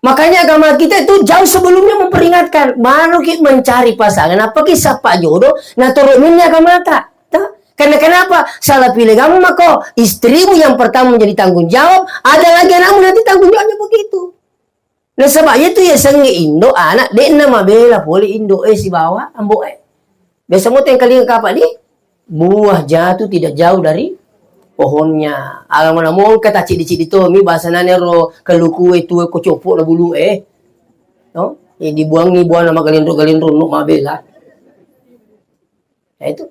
Makanya agama kita itu jauh sebelumnya memperingatkan. Baru kita mencari pasangan. Apa kisah Pak jodoh? Nah turuninnya agama tak. Karena kenapa? Salah pilih kamu maka istrimu yang pertama menjadi tanggung jawab. Ada lagi anakmu nanti tanggung jawabnya begitu. Nah sebabnya itu ya sengi Indo anak dek nama bela boleh Indo si bawa ambo biasa mau yang kapak ni buah jatuh tidak jauh dari pohonnya. Alam mana mau kata cidi tu mi bahasa nane ro keluku itu ko copok la bulu no dibuang nama galindro nuk mabela. Itu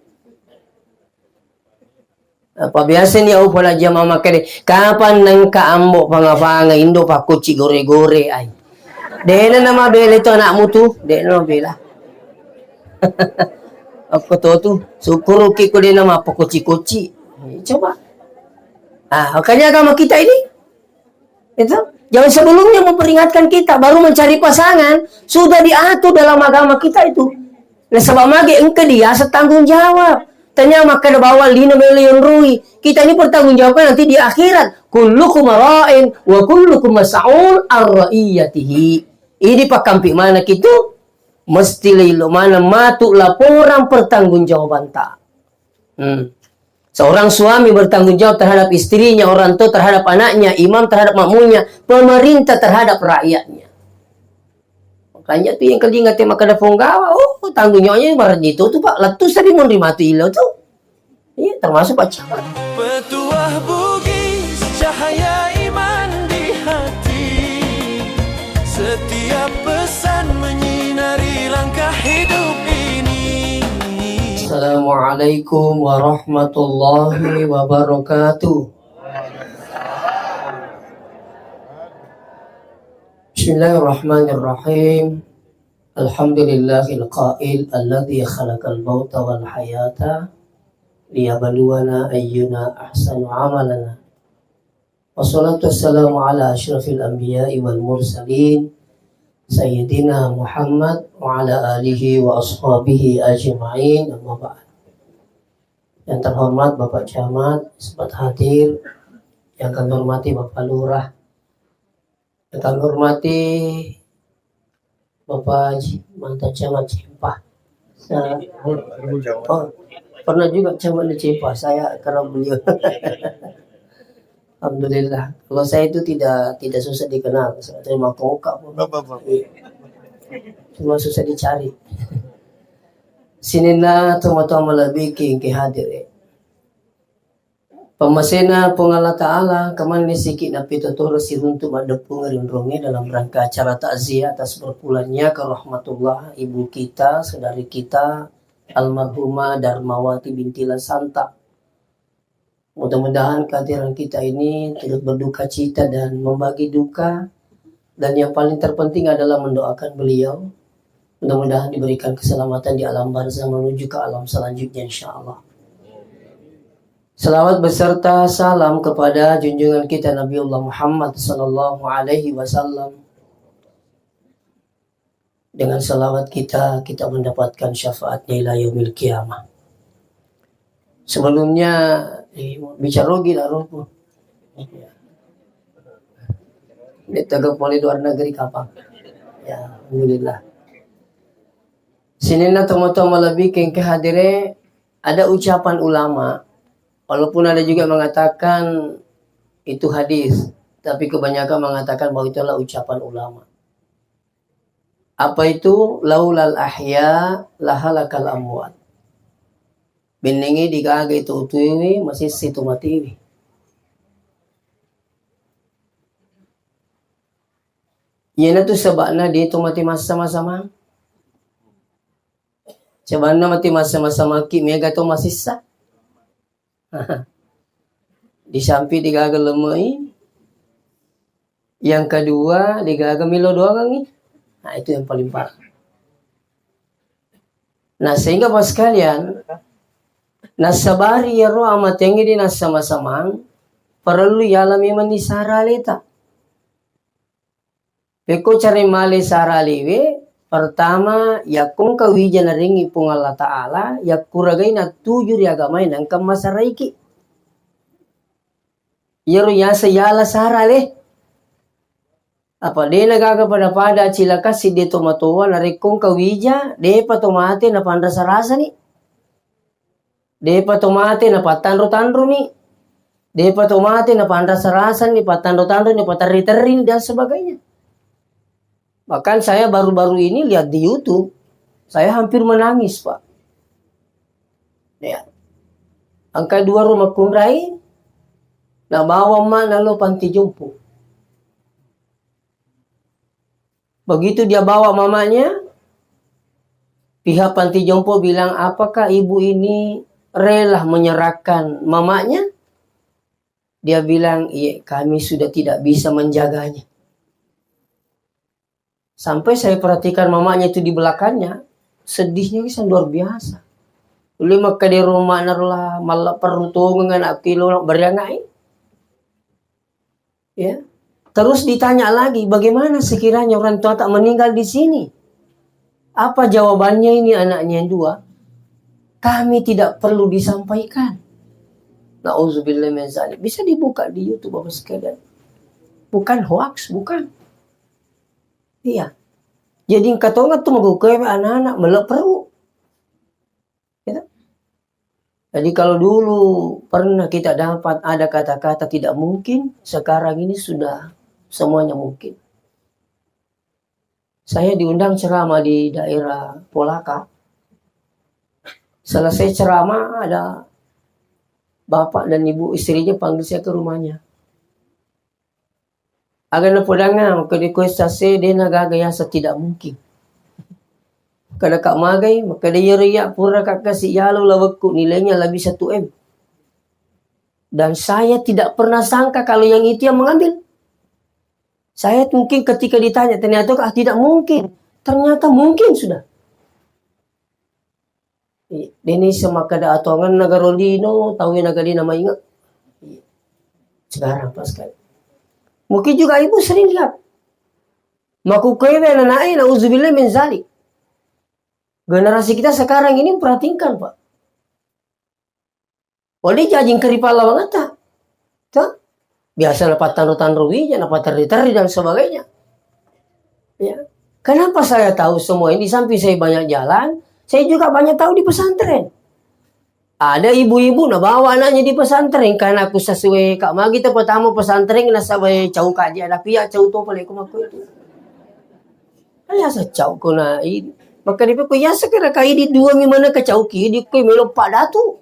apa biasa ni au pala jam mama kade kapan nang ka ambo pangapanga Indo pa kuci gore-gore ay. Dena nama bela itu anakmu tuh, dena nama bela. Apa tu syukur ko dia nama apa kuci-kuci. Coba. Makanya agama kita ini itu jangan sebelumnya memperingatkan kita baru mencari pasangan sudah diatur dalam agama kita itu. Nah sebab mage engke dia setanggung jawab. Tanya maka ada bawa 5 miliar rui. Kita ini pertanggungjawabkan nanti di akhirat. Kullukum ra'in wa kullukum mas'ul ar-ra'iyatihi. Ini pak kampi mana gitu? Mesti lilo mana matuk laporan pertanggungjawaban tak. Seorang suami bertanggung jawab terhadap istrinya, orang tua terhadap anaknya, imam terhadap makmumnya, pemerintah terhadap rakyatnya. Makanya tuh yang kerja nggak tema kada penggawa, tanggung jawabnya barat itu tuh pak, letus tadi mau nerima tuh ilo tuh, iya termasuk pak camat. Petuah bugis cahaya iman di hati, setiap pesan menyinari langkah hidup ini. Assalamualaikum warahmatullahi wabarakatuh. Bismillahirrahmanirrahim. Alhamdulillahil qail alladzi khalaqal mauta wal hayata liyabluwana ayyuna ahsanu amalana. Wassalatu wassalamu ala asyrafil anbiya'i wal mursalin Sayyidina Muhammad wa ala alihi wa ashabihi ajma'in, amma ba'd. Yang terhormat Bapak Camat, sempat hadir. Yang kami hormati Bapak Lurah, yang kami hormati Bapak mantan Camat Cempah. Pernah juga Camat di Cempah saya karena beliau. Alhamdulillah. Kalau saya itu tidak susah dikenal. Saya terima muka pun. Cuma susah dicari. Sinina tuma-tuma lebih ke hadir. Pemasena pengala ta'ala kaman ni sikit na pituturo si untuk madepung rinrongi dalam rangka acara takziah atas berpulannya ke rahmatullah ibu kita, saudari kita almarhumah Darmawati binti Lasanta. Mudah-mudahan kehadiran kita ini turut berduka cita dan membagi duka. Dan yang paling terpenting adalah mendoakan beliau. Mudah-mudahan diberikan keselamatan di alam barzah menuju ke alam selanjutnya insyaAllah. Salawat beserta salam kepada junjungan kita Nabiullah Muhammad sallallahu alaihi wasallam. Dengan salawat kita mendapatkan syafaatnya ila yaumil qiyamah. Sebelumnya bicara gila roh. Dia tegak poli luar negeri kapan? Ya, alhamdulillah. Sinina tomo-tomo lebih kehadire ada ucapan ulama. Walaupun ada juga mengatakan itu hadis, tapi kebanyakan mengatakan bahwa itu adalah ucapan ulama. Apa itu? Laulal ahya lahalakal amwat. Biningi digaga itu ini masih situ mati ini. Yana tu sebabna dia itu mati sama-sama. Sebabna mati sama-sama kimia gato masih sah. Di samping digaga lemai. Yang kedua digaga milo doang ni. Nah itu yang paling parah. Nah sehingga pas kalian nasabari ya roh amat yang ini sama-sama perlu yalami manisara leta. Peko cari mali saraliwe pertama yakung kawijan ringi pung Allah Ta'ala yak kuragai na tujuh agamai nang kamasaraiki. Yaro yasa yala sarale. Apa de nagaga pada cilaka si de tomatoa na rekong kawija de pa tomate na panrasa-rasa ni. De pa tomate na patandro-tandro ni. De pa tomate na panrasa-rasa ni, patandro-tandro ni, pateri-teri dan sebagainya. Bahkan saya baru-baru ini lihat di YouTube, saya hampir menangis, Pak. Ya. Angka 2 rumah kunrai, na bawa mana lo panti jompo. Begitu dia bawa mamanya, pihak panti jompo bilang, apakah ibu ini rela menyerahkan mamanya? Dia bilang, iya kami sudah tidak bisa menjaganya. Sampai saya perhatikan mamanya itu di belakangnya, sedihnya bisa luar biasa. Lima ke di rumah narlah malah peruntungan anak kilo beriangai. Ya. Terus ditanya lagi, bagaimana sekiranya orang tua tak meninggal di sini? Apa jawabannya ini anaknya yang 2? Kami tidak perlu disampaikan. Nauzubillah min dzalik. Bisa dibuka di YouTube Bapak sekalian. Bukan hoax, bukan. Iya. Jadi katongat tuh magukewe anak-anak melek perlu. Ya. Jadi kalau dulu pernah kita dapat ada kata-kata tidak mungkin, sekarang ini sudah semuanya mungkin. Saya diundang ceramah di daerah Polaka. Selesai ceramah ada bapak dan ibu istrinya panggil saya ke rumahnya. Agak podanga maka di kuestase dia nagagaya sa tidak mungkin. Kada kak magay maka dia riya pura kakasi yalo lawagku nilainya lebih 1 M. Dan saya tidak pernah sangka kalau yang itu yang mengambil. Saya mungkin ketika ditanya ternyata tidak mungkin. Ternyata mungkin sudah. Ini semakada atongan nagarolino, tahu nagali nama ingat. Sekarang pas sekali. Mungkin juga ibu sering lihat. Makukewe nanai nauzubillah min dzalik. Generasi kita sekarang ini perhatikan, Pak. Oleh jajing keripala banget tak? Tuh. Biasa dapat tandro-tandro wija, dapat teri-teri dan sebagainya. Ya. Kenapa saya tahu semua ini? Samping saya banyak jalan, saya juga banyak tahu di pesantren. Ada ibu-ibu na bawa anaknya di pesantren karena aku sesuai Kak Magi itu pertama pesantren na sabay cau kaji ada pia cau to pala ko itu. Kaya sa cau ko na maka di ko ya sekira kay di 2 mana ka cau ki di ko melo pa datu.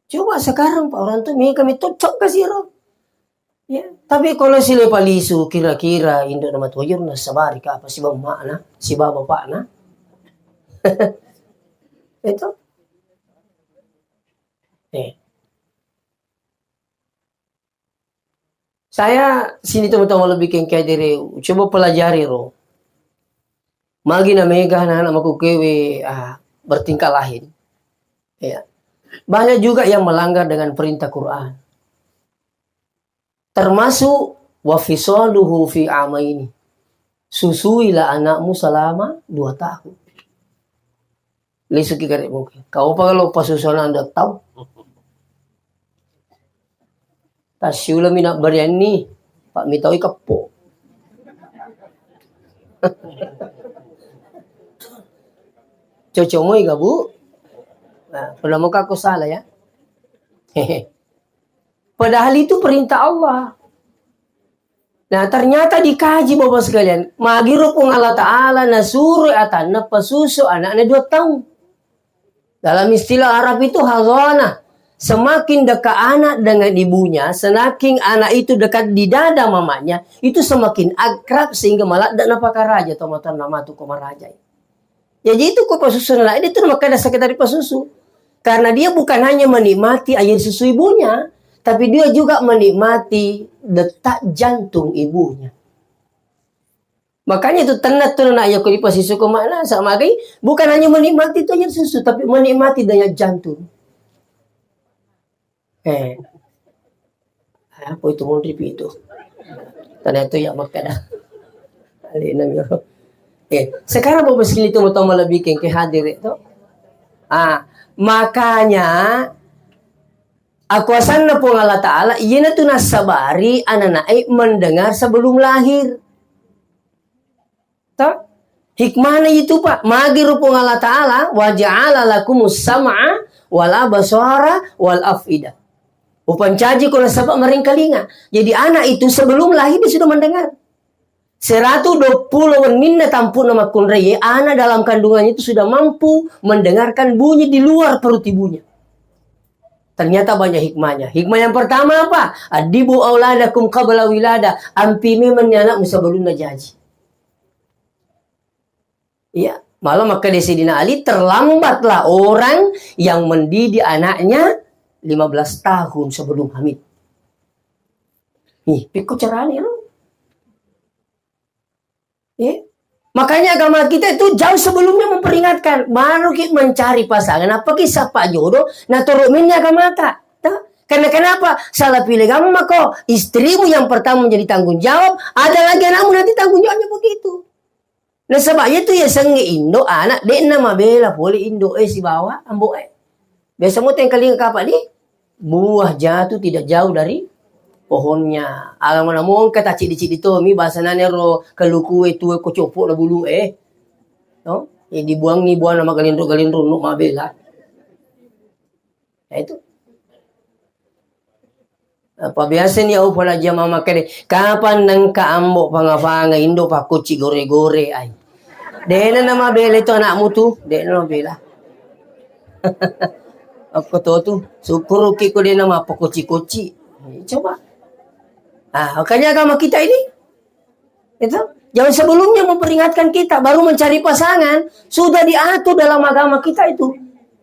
Coba sekarang Pak orang tuh kami cocok kasih roh. Ya, tapi kalau sila palisu kira-kira indo nama tuyur na sabari ka apa si bapa na, si bapa pak na. Itu. Saya sini teman-teman lebih kengkay diri. Coba pelajari roh. Magi na mega na anak makukewe bertingkah lain. Ya. Banyak juga yang melanggar dengan perintah Quran. Termasuk wafisaluhu fi amaini. Susuilah anakmu selama 2 tahun. Lesuki karek mungkin. Kau apa kalau pasusuan Anda tahu? Tasyula mina bariani. Pak mitawi kepo. Cocomoy ka bu? Nah, pernah muka aku salah ya. Padahal itu perintah Allah. Nah ternyata dikaji Bapak sekalian. Magirup Allah Ta'ala nasuruh atan na pasusu anaknya 2 tahun. Dalam istilah Arab itu hazana. Semakin dekat anak dengan ibunya, semakin anak itu dekat di dada mamanya, itu semakin akrab sehingga malah dan apakah raja atau mata nama tu raja. Jadi itu kok pasusu anak itu maka ada sakit dari pasusu. Karena dia bukan hanya menikmati air susu ibunya, tapi dia juga menikmati detak jantung ibunya. Makanya itu tenat turun ayah kau di suku mana sama lagi bukan hanya menikmati air susu, tapi menikmati daya jantung. Apa itu mondrip itu? Ternyata ya makanya. Sekarang Bapak sekali itu mau lebih ke hadir itu. Makanya Akuasan na po ng Allah Ta'ala, iyan na ito nasabari, ananay, mendengar sebelum lahir. Tak? Hikmah na itu pak. Magiru po ng Allah Ta'ala, wa ja'ala lakumus sam'a, wal abasara, wal af'idah. Upancaji ko na sabak maring kalinga. Jadi anak itu sebelum lahir dia sudah mendengar. 120 menit na tampu nama kunreye, anak dalam kandungannya itu sudah mampu mendengarkan bunyi di luar perut ibunya. Ternyata banyak hikmahnya. Hikmah yang pertama apa? Adibu auladakum qabla wilada. Ampimi menyanak sebelum najaji. Iya, malah maka di Sayyidina Ali terlambatlah orang yang mendidik anaknya 15 tahun sebelum hamil. Nih, pikir caranya loh. Ya. Makanya agama kita itu jauh sebelumnya memperingatkan. Baru kita mencari pasangan. Apa kisah Pak jodoh? Nah turuninnya agama tak. Karena kenapa? Salah pilih kamu maka istrimu yang pertama menjadi tanggung jawab. Ada lagi anakmu nanti tanggung jawabnya begitu. Nah sebabnya itu ya senge Indo anak. Dek nama bela boleh Indo si bawa. Ambo biasa mau tengkali kapal ni. Buah jatuh tidak jauh dari pohonnya. Alam mana mau kata cik itu mi bahasa nanya ro keluku itu ko copok la bulu no dibuang nama galindro nuk mabela. Itu apa biasa ni au pala jam mama kade kapan nang ka ambo pangapanga Indo pa kuci gore-gore ay. Dena nama bela itu anakmu tuh, dena nama bela. Aku tu syukur ko dia nama apa kuci-kuci. Coba. Nah, makanya agama kita ini itu jauh sebelumnya memperingatkan kita, baru mencari pasangan sudah diatur dalam agama kita itu.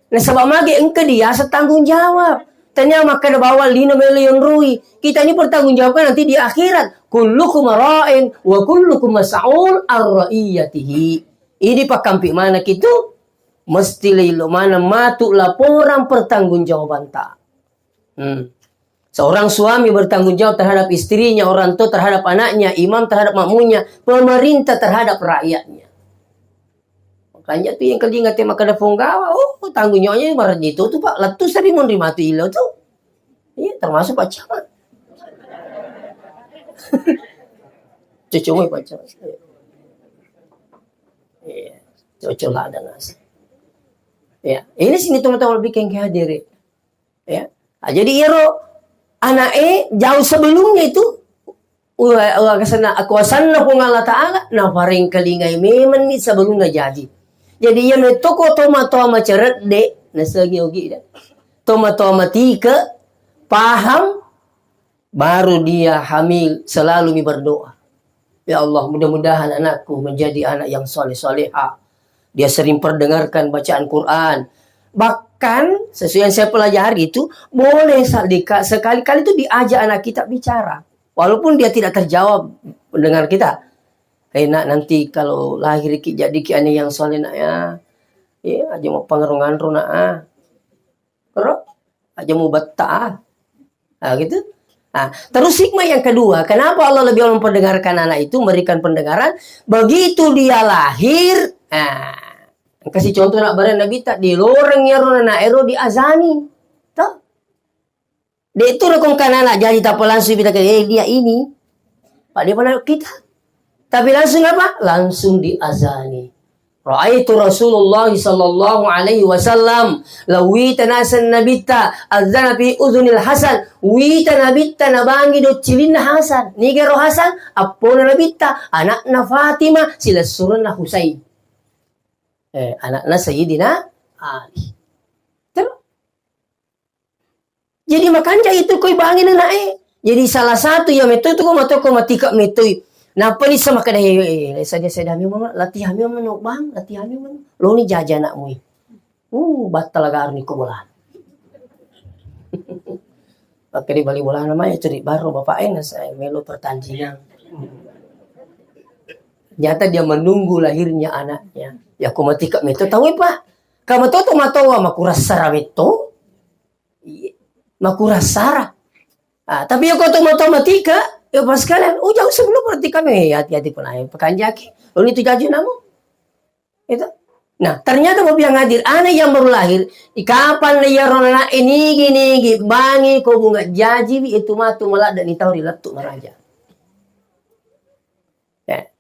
Nah, sebab mage engke dia setanggung jawab. Tanya maka ada bawa 5 miliar rui. Kita ini pertanggungjawabkan nanti di akhirat. Kullukum ra'in wa kullukum mas'ul ar-ra'iyatihi. Ini pakampi mana gitu? Mesti lilo mana matuk laporan pertanggungjawaban tak. Seorang suami bertanggung jawab terhadap istrinya, orang tua terhadap anaknya, imam terhadap makmunya, pemerintah terhadap rakyatnya. Makanya tuh yang kali ingat tema kada punggawa, tanggung jawabnya barat itu tuh Pak, letus tadi mau nerima tuh ilo tuh. Iya, termasuk pacaran. Cucu pacaran. Iya, cocok lah ada nasi. Ya, ini sini teman-teman bikin kehadirin. Ya, jadi iro anak jauh sebelumnya itu kesana akuasan na pung Allah Ta'ala na paring kalingai memen ni sebelum na jadi. Jadi ia me toko tomato ama ceret de na segi ogi da. Tomato ama tika paham baru dia hamil selalu mi berdoa. Ya Allah, mudah-mudahan anakku menjadi anak yang soleh-soleha. Dia sering perdengarkan bacaan Quran. Bahkan sesuai yang saya pelajari itu boleh sekali-kali itu diajak anak kita bicara. Walaupun dia tidak terjawab mendengar kita. Nak nanti kalau lahir jadi anak yang soleh nak ya. Ya aja mau pangerungan nak. Kalau aja mau betah. Nah gitu. Nah, terus hikmah yang kedua, kenapa Allah lebih memperdengarkan anak itu, memberikan pendengaran begitu dia lahir. Nah, kasih contoh nak barang Nabi tak di loreng ya na ero di azani. Tak. Dia itu rekong anak jadi tak langsung kita dia ini. Pak dia pada kita. Tapi langsung apa? Langsung di azani. Ra'aitu Rasulullah sallallahu alaihi wasallam lawi tanasan nabita azana fi uzunil Hasan wi tanabita nabangi do cilin Hasan nigero Hasan apona nabita anakna Fatimah sila surna Husain anakna Sayyidina Ali. Jadi makanya itu koi bangin na jadi salah satu yang itu ko matoko matika metoi. Napa ni sama kada saya mama latihan mama bang latihan mama lo ni jajan anakmu batal agar ni ko bola. Pakai di bali bola namanya ceri baru bapak saya melo pertandingan. Nyata dia menunggu lahirnya anaknya. Ya ko matika meto tahu pak. Kamu to matowa makurasara meto. Makurasara. Tapi aku to matematika ya pas kalian, jauh sebelum berarti kami hati-hati pun ayam pekan jaki. Lalu itu jaju namu, itu Nah, ternyata mau bilang hadir, anak yang baru lahir, kapan dia rona ini gini, bangi, kau bunga jaji, itu mah tu malah dan itau riletuk maraja. Ya.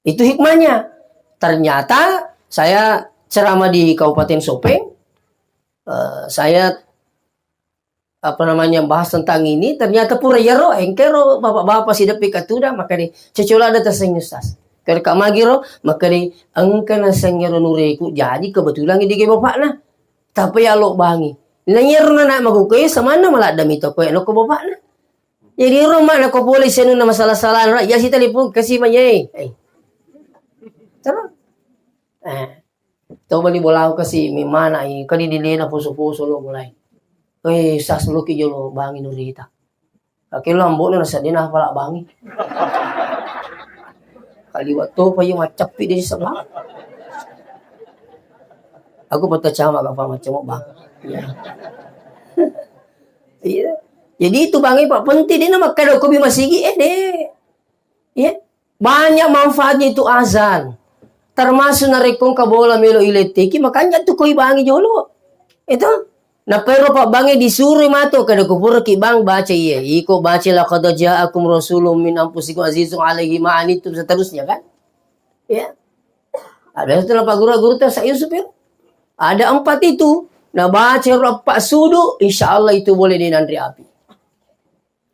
Itu hikmahnya. Ternyata saya ceramah di Kabupaten Sopeng, saya apa namanya bahas tentang ini, ternyata pura yero engkero bapak-bapak sidak pikatuda maka di cecola ada tersenyum stas. Kalau kak magiro maka di angkana sengero nureku jadi kebetulan ini ke bapak nah. Tapi ya lo bangi. Nanyero na nak magukoy sama na malah dami to ko no ko bapak na. Jadi rumah na ko polis na masalah-salah ya si telepon kasih manyay. Tara. Tahu bali bola kasi mi mana ay kani dilena puso-puso lo mulai. Sas lo ki jolo bangi nurita. Kaki lambo na sa dinah pala bangi. Kaliwat to pa yung macapi di sebelah. Aku percaya apa macam bang. Ya. Iya. Jadi itu bangi pak penting dia nama kada ko masigi deh. Ya. Banyak manfaatnya itu azan. Termasuk narekong kabola melo iletiki makanya tuh koi bangi jolo. Itu. Nah pero pak bangi disuruh mato kada kupur ki bang baca iya. Iko baca la qad ja'akum rasulun min anfusikum azizun alaihi ma anittum seterusnya kan. Ya. Ada setelah pak guru-guru teh saya supir. Ada 4 itu. Nah baca rapat sudu insya Allah itu boleh dinandri api.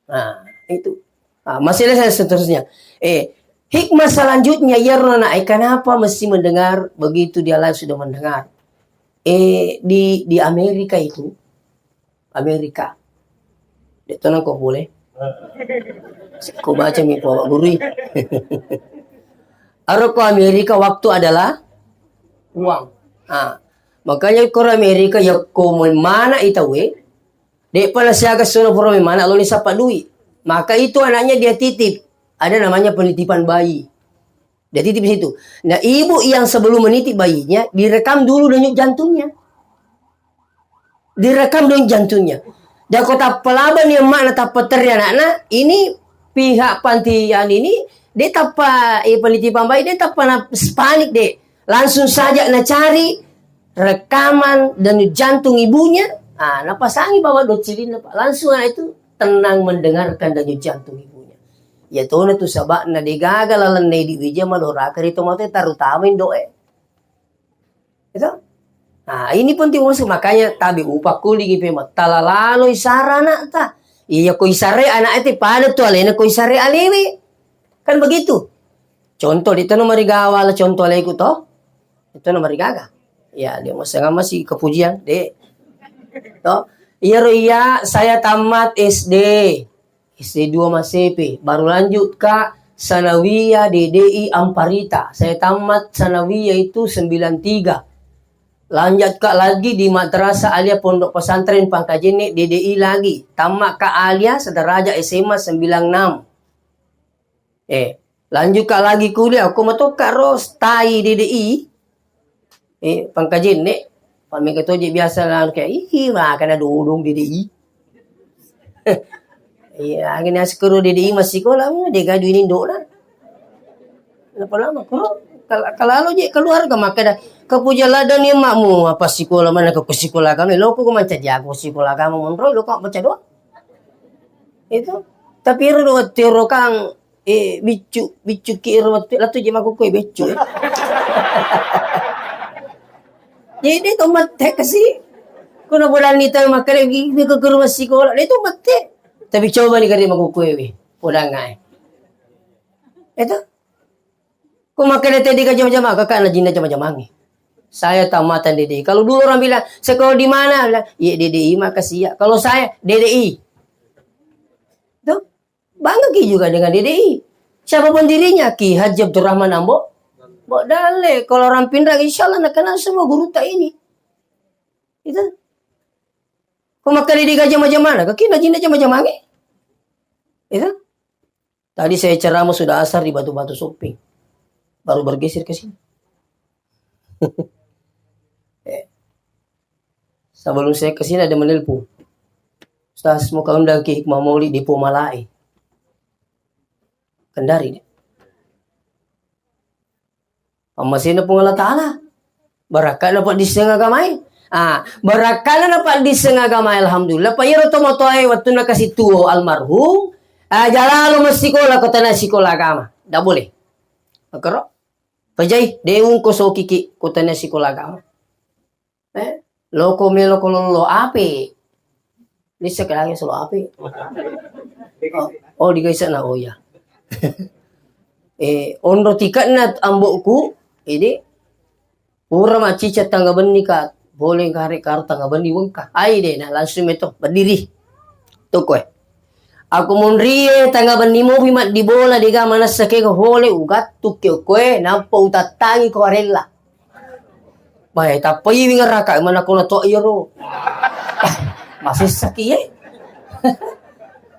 Nah itu. Nah, masih ada seterusnya. Hikmah selanjutnya ya Rona, kenapa mesti mendengar begitu dia live sudah mendengar. Di Amerika itu, Amerika, itu kok boleh? Kau baca mi Pak Guru. Aroko Amerika waktu adalah uang. Makanya kau Amerika ya kau mana itawe? Dek pala siaga sono pura mana lo ni sapa duit. Maka itu anaknya dia titip. Ada namanya penitipan bayi. Dia titip di situ. Nah, ibu yang sebelum menitip bayinya direkam dulu denyut jantungnya. Direkam denyut jantungnya. Dan kota pelaban yang mana tak peternya anak-anak, ini pihak pantian ini dia tapa penitipan bayi dia tapa panik deh. Langsung saja nak cari rekaman denyut jantung ibunya. Napasangi bawa docilin langsung itu tenang mendengarkan denyut jantung ibunya. Ya tuh tu sabak na digagal lalan na di wija malora karito mo tarutamin doe. Itu. Nah ini penting makanya tabi upak kuli gipe talalalo isarana ta. Iya ko isare anak itu pada tu alena ko isare alewi. Kan begitu. Contoh di tano marigawa la contoh alaiku toh. Itu no marigaga. Ya dia masih kepujian dek. Toh. Iya saya tamat SD. SD 2 Masepe, baru lanjut ke Sanawiyah DDI Amparita. Saya tamat Sanawiyah itu 93. Lanjut ke lagi di Madrasah Alia Pondok Pesantren Pangkajene DDI lagi. Tamat ke Alia sederajat SMA 96. Lanjut ke lagi kuliah. Aku mau ke Rostai DDI. Pangkajene. Pami ketoje biasa lah kayak kena dudung DDI. Iya, akhirnya sekolah DDI masih sekolah, dia gaduh ini dok lah. Kenapa lama? Kalau je keluarga maka dah kepuja ladan ni makmu apa sekolah mana ke sekolah kami lo kok macam jago sekolah kamu monroy lo kok baca doa. Itu tapi ro tero kang bicu ki ro latu je maku koi bicu. Jadi tu mate kasi. Kuna bulan ni tayo makale ke rumah sekolah. Itu mate. Tapi coba ni kari magkukwewe. Pulang nga Ito. Kung makalete di ka jama-jama, kakak na jina jama-jama. Saya tamatan DDI. Kalau dulu orang bilang, sekolah di mana? Bilang, iya DDI makasih ya. Kalau saya, DDI. Tuh. Bangga Ki juga dengan DDI. Siapapun dirinya, Ki Haji Abdurrahman Ambo. Bok dale. Kalau orang pindah, insya Allah nak kenal semua guru tak ini. Itu. Kung makali di ka jama-jama, kakak na jina jama-jama. Itu. Tadi saya ceramah sudah asar di Batu-Batu Sopeng. Baru bergeser ke sini. Sebelum saya ke sini ada menelpon. Ustaz mau undang ke Hikmah Maulid di Pomalai. Kendari. Masih na pong Allah Ta'ala. Baraka na pa di sa gamay. Baraka na pa di sa gamay, alhamdulillah. Payero to mo to ay waktu na kasi tuo almarhum. Jalalo masikola ko tanah sikola agama. Dah boleh. Makaro. Pajay, deung ko so kiki ko tanah sikola agama. Loko melo ko lolo api. Lisa kaya solo api. Oh, di guys na oh ya. Ondo tikat na ambokku ini pura macicat tangga benih ka boleh kare karo tangga benih wengka. Ai deh nah langsung itu berdiri. Tuh kowe. Aku monrie tangga benih mo bimat di bola di mana sake ko hole ugat tu kowe nampo utatangi ko arella. Baik tapi wingar raka mana ko na to iro. Masih sakit.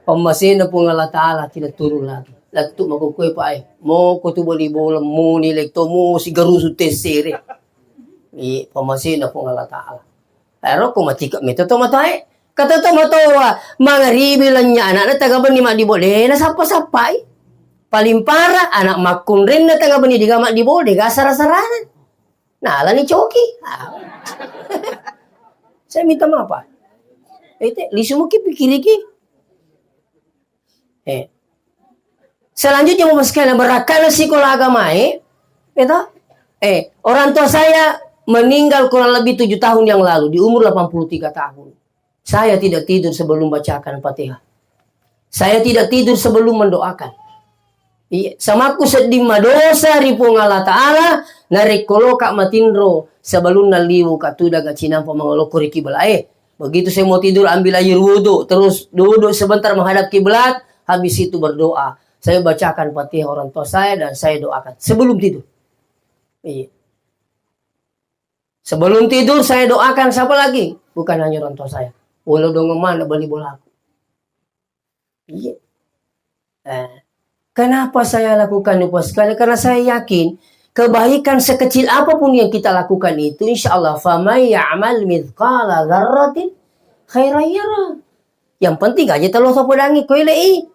Pemasin na po ng Allah Ta'ala tidak turun lagi. Lagto makukuha pa ay. Mo ko tubo di bola mo nilekto mo sigaruso tesere. Pamasin na po ng Allah Ta'ala. Pero kung matikap mito to matay. Katato matawa mga ribilan niya anak na tagaban ni Mak di boleh nasapa-sapay. Palimpara anak makun rin na tagaban ni diga Mak di boleh gasara-saranan. Nala ni Choki. Saya minta maaf pak. Lisu mo kipikiriki. Selanjutnya mau sekalian berakal sekolah agama itu orang tua saya meninggal kurang lebih 7 tahun yang lalu di umur 83 tahun. Saya tidak tidur sebelum bacakan Fatihah. Saya tidak tidur sebelum mendoakan. Sama aku sedih madosa ripung Allah Ta'ala narikolo kak matindro sebelum naliwu katuda gak cinampa mangoloko kiblat. Begitu saya mau tidur ambil air wudhu terus duduk sebentar menghadap kiblat. Habis itu berdoa. Saya bacakan Fatihah orang tua saya dan saya doakan. Sebelum tidur. Sebelum tidur saya doakan siapa lagi? Bukan hanya orang tua saya. Walau dong mana beli bola aku. Kenapa saya lakukan itu sekali? Karena saya yakin kebaikan sekecil apapun yang kita lakukan itu insya Allah famay ya'mal mithqala dzarratin khairan yara. Yang penting aja telo sapodangi koilei.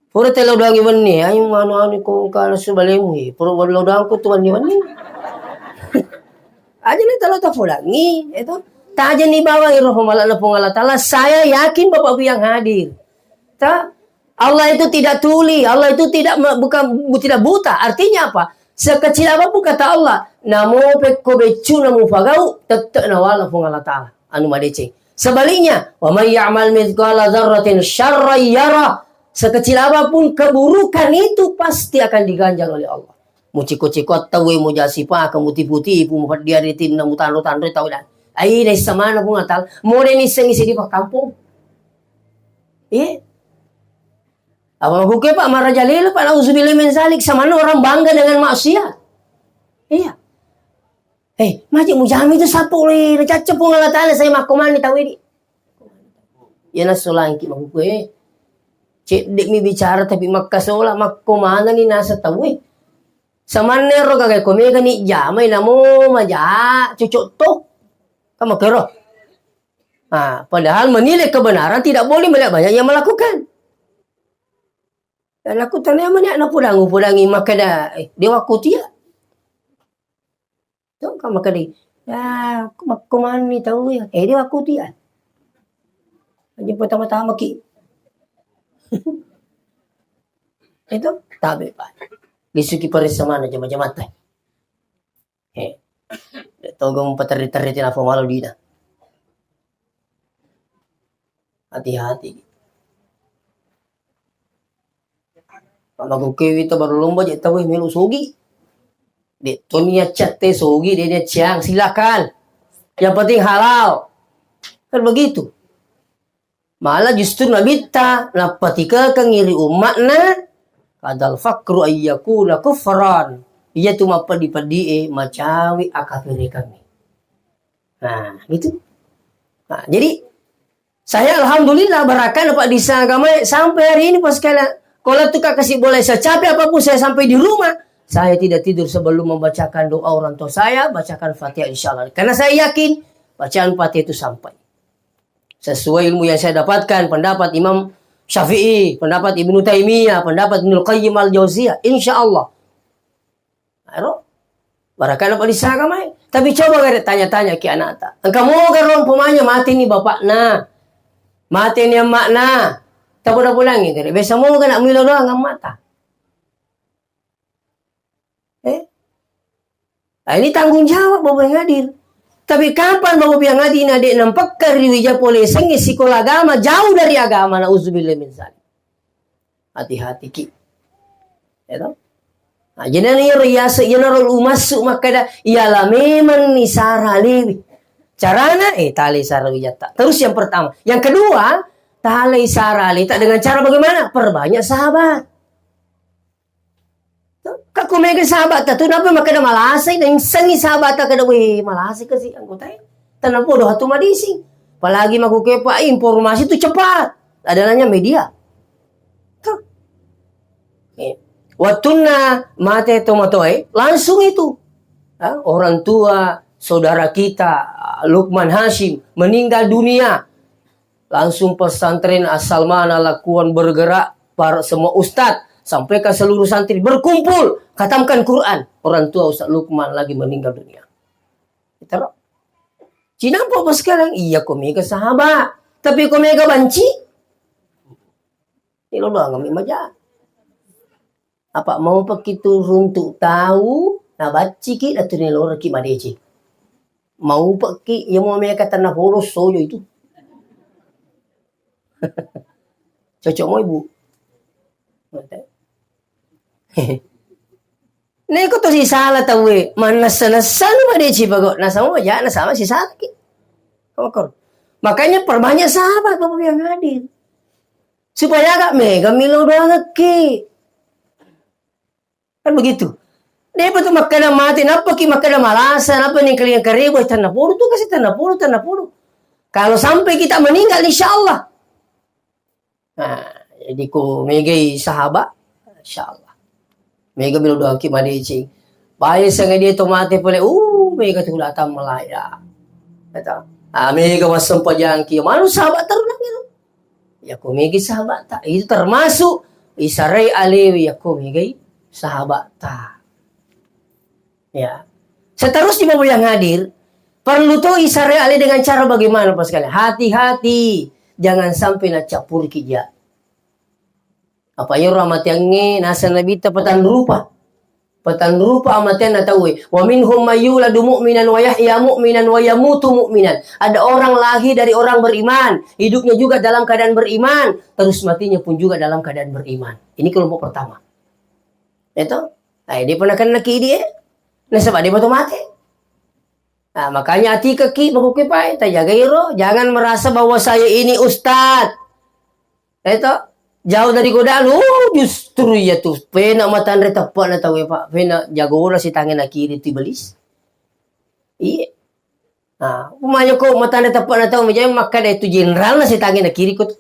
Pura telo dangi wani ay ano ko kana subalemu. Pura wala dang ko tuan ni wani. Aja ni telo sapodangi itu. Taja ni bawa iroh malala pong Allah Ta'ala. Saya yakin Bapak Ibu yang hadir. Allah itu tidak tuli, Allah itu tidak buta. Artinya apa? Sekecil apapun kata Allah, namo pekko becu namo pagau tetap nawala pong Allah Ta'ala. Anu madece. Sebaliknya, wa may ya'mal mithqala dzarratin syarran yara. Sekecil apapun keburukan itu pasti akan diganjar oleh Allah. Mu ciko-ciko tawe mu jasipa kamu tipu-tipu mu dia ritin na mutan-rutan tahu dan. Ai dai samana pun ngatal, mo ni isi di kampung. Abang hukum Pak Marajalil, Pak Nauzubillah min zalik, samana orang bangga dengan maksiat. Iya. Majik mujami itu sapu ni, cacap pun Allah Ta'ala saya makomani tahu ini. Ya nasulangki mahukum Cik dik mi bicara tapi makasola makomana ni nasa tahu Samane ro kagay komega ni jamay namo maja cucuk to. Kamu kero. Padahal menilai kebenaran tidak boleh melihat banyak yang melakukan. Dan aku tanya mana nak pudangi maka dah dewa kutia. Tu kamu kali. Ya, kuman ni tahu ya. Dewa kutia. Jadi pertama-tama ki. Itu tabe pak. Gisuki parisama na jama-jama tay. Togong patari-tari na pamalo dina. Hati-hati. Magukewi itu baru lomba jadi tahu melu sogi. Dek Tonia chat sogi dia ciang silakan. Yang penting halal. Kan begitu. Malah justru nabita napatika kang ngiri umatna kadal fakru ayyakuna kufran. Ia tu mapadi-padi macawi akafiri kami. Nah, gitu. Nah, jadi saya alhamdulillah barakan dapat di agama sampai hari ini pas kalian. Kalau tukar kasih boleh secapek apapun saya sampai di rumah, saya tidak tidur sebelum membacakan doa orang tua saya, bacakan Fatihah insyaallah. Karena saya yakin bacaan Fatihah itu sampai. Sesuai ilmu yang saya dapatkan, pendapat Imam Syafi'i, pendapat Ibnu Taimiyah, pendapat Ibnu Qayyim al-Jauziyah, insyaallah. Aro, barakan apa disaka mai. Tapi coba gak tanya-tanya ke anak tak. Engkau mau orang pemanya mati ni bapak na. Mati ni emak na. Tak boleh pulangi kare. Biasa mau nak milo doang ngam mata. Nah, ini tanggung jawab Bapak yang hadir. Tapi kapan Bapak yang hadir adik nampak kariwija polisi sengi sekolah agama jauh dari agama nauzubillah min zalik. Hati-hati ki. Ya toh? Nah, jenengan riasa general masuk makada ialah memang ni sarali. Caranya tali sarali tak. Terus yang pertama, yang kedua, tali sarali tak dengan cara bagaimana? Perbanyak sahabat. Kako mega sahabat tu napa makada malasay na sengi sahabat kada we malasay kasi anggota. Tanang po do hatu madising. Palagi makukepa informasi itu cepat. Adalahnya media. Watuna mate tomatoy, langsung itu. Orang tua saudara kita Lukman Hashim meninggal dunia. Langsung pesantren asal mana lakuan bergerak para semua ustadz sampai ke seluruh santri berkumpul khatamkan Quran. Orang tua Ustaz Lukman lagi meninggal dunia. Kita Cina apa sekarang? Iya kau mega sahabat, tapi kau mega banci. Ini lo doang kami maja. Apa mau pakai tu untuk tahu? Nah baci ki dah tu ni lo raki madeci. Mau pakai yang mau mereka tanah boros sojo itu. Cocok mau ibu. Neko to si salah tahu manasa-nasa lu madeci bago nasa mo ya nasa si salah ki. Kokor. Makanya perbanyak sahabat Bapak yang hadir. Supaya agak mega milo doang ki. Kan begitu. Dia betul makana mati, napa ki makana malasan, napa nih kalian karibu tanah puluh tuh kasih tanah puluh. Kalau sampai kita meninggal insyaallah. Nah, jadi ku megai sahabat insyaallah. Mega bilo doang ki madeci. Bae sangat dia to mati pole. Mega tu datang melaya. Kata, mega wasam pajang ki. Manu sahabat terunang gitu. Ya ku megi sahabat tak. Itu termasuk isarai alewi ya ku megi sahabat tak. Ya. Seterusnya Bapak yang hadir, perlu tuh isarai ale dengan cara bagaimana Pak sekalian? Hati-hati. Jangan sampai nak capur kijak. Apa yang rahmat yang ni nasa nabi petan rupa amatian na tahu wa minhum mayyuladu mu'minan wa yahya mu'minan wa yamutu mu'minan. Ada orang lahir dari orang beriman, hidupnya juga dalam keadaan beriman, terus matinya pun juga dalam keadaan beriman. Ini kelompok pertama. Itu, dia pernah kena dia, nasabah dia betul mati. Nah, makanya hati kaki bagukipai, tak jaga iro, jangan merasa bahwa saya ini ustad. Itu jauh dari godaan, justru ya tuh, pena mata andre tepat na tahu ya Pak, pena jago lah si tangan na kiri tibelis. Iya. Nah, umanya ko mata andre tepat na tahu, macam maka dah itu general na si tangan na kiri ko.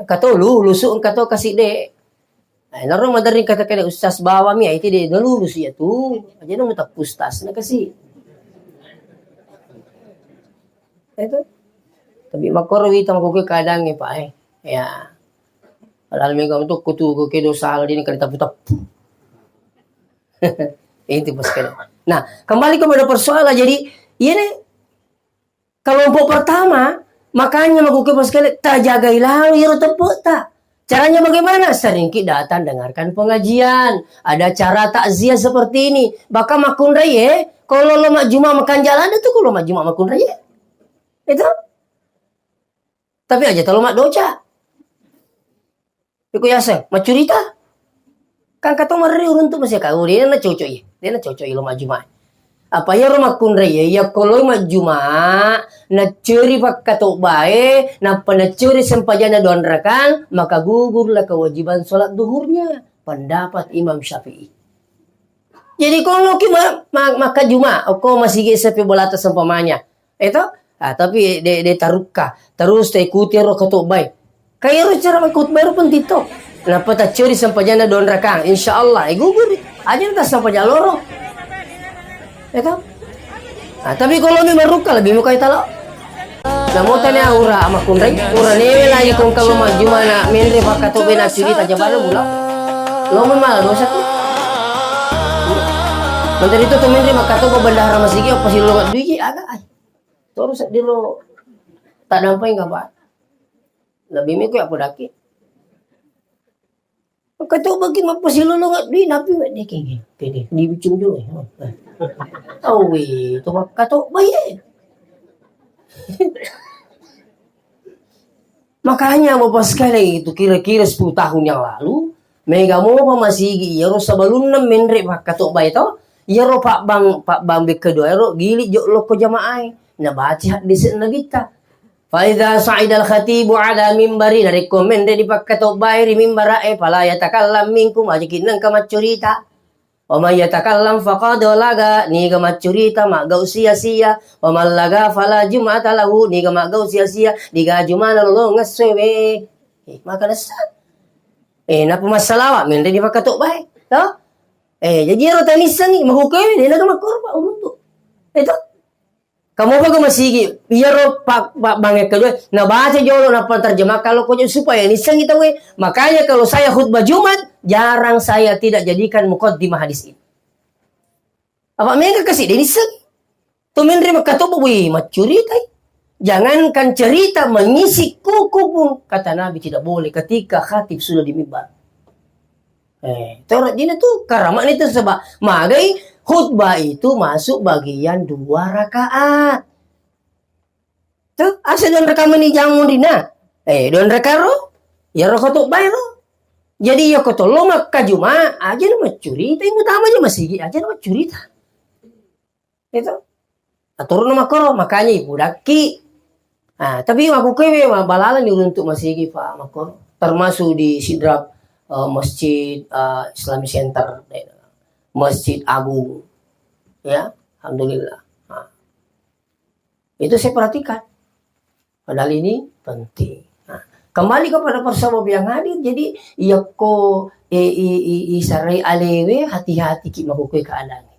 Kato lusuk kato kasih deh. Nah, naroon madaring kata kaya ustaz bawa mi, itu deh nalulus ya tuh, aja nung tak pustas na kasih. Itu. Tapi makorwi tang ko kadang ya Pak Ya. Padahal mereka untuk kutu ke dosa ini kereta putar. Itu pas kena. Nah, kembali kepada persoalan. Jadi, ini kelompok pertama, makanya makuke pas kena tak jagai lalu ya tepuk tak. Caranya bagaimana? Sering kita datang dengarkan pengajian. Ada cara takziah seperti ini. Bahkan makun raya, kalau lo mak juma makan jalan itu kalau mak juma makun raya. Itu. Tapi aja kalau mak doca. Iku yasa, macurita. Kan kata mari urun tu masih kau dia na cocok dia na cocok lo maju mah. Apa ya rumah kunre ya kalau maju mah na curi pak kata bae na penacuri sempajana donrakan maka gugurlah kewajiban sholat duhurnya pendapat Imam Syafi'i. Jadi kalau kita maka juma, kau masih sepi bola atas sempamanya. Itu, tapi de taruka terus te ikuti ro kata bae. Kaya ro cara ikut baru pun tito. Kenapa tak curi sampajana don rakang? Insyaallah, gugur. Aja tak sampajana loro. Itu. Tapi kalau mi maruka lebih muka italo. Namo tani aura ama kunreng. Ura newe lagi kung kalau maju mana menre pakato bena curi tajabana bulau. Lo malah dosa tu. Menteri itu tumindri makato ko bandahara masigi o pasilungan duji aga ay. Terus diro tak dampay nga ba? Labi mi ko apo daki. Kato bagi mapasilungan di napi wa di kini di bicung jo. Awi to kato baye. Makanya mau pas sekali itu kira-kira 10 tahun yang lalu mega mo pa masigi yaro sa balun na menre kato ba ito yaro pak bang kedua yaro gili jo loko jamaah na baca hadis na kita fa idza sa'ida al khatibu ala minbari na rekomende di pak kato ba ri minbara pala yatakallam minkum ajikin nang kamacurita wa may yatakallam faqad laga ni kamacurita magau sia-sia wa man laga fala jumata lahu ni magau sia-sia diga jumana lo ngasewe maka nasan napamasalah mende di pakatok baik to jadi ero tanisan ni mahukai ni naga makorba untuk itu kamu bago masigi ero pak banget kedua na baca jolo na terjemah kalau kau supaya nisan kita we makanya kalau saya khutbah Jumat jarang saya tidak jadikan muqaddimah hadis ini apa mereka kasih nisan tu mende pakatok we macurita jangankan cerita mengisi kuku pun kata Nabi tidak boleh ketika khatib sudah di mimbar. Terus ini tuh karamat itu sebab magai khutbah itu masuk bagian 2 rakaat. Tuh asal don rekaman ni jamu dina. Don rekaro ya rokotok bayro. Jadi ya koto lo maka Jumat aja nama curita yang utama aja masih aja nama curita. Itu atur nama koro makanya ibu daki. Tapi aku kewe balalan di untuk masih Pak Makor termasuk di Sidrap Masjid Islamic Center Masjid Agung ya alhamdulillah itu saya perhatikan padahal ini penting kembali kepada persabab yang hadir jadi iya ko isarai alewe hati-hati ki makukui keadaan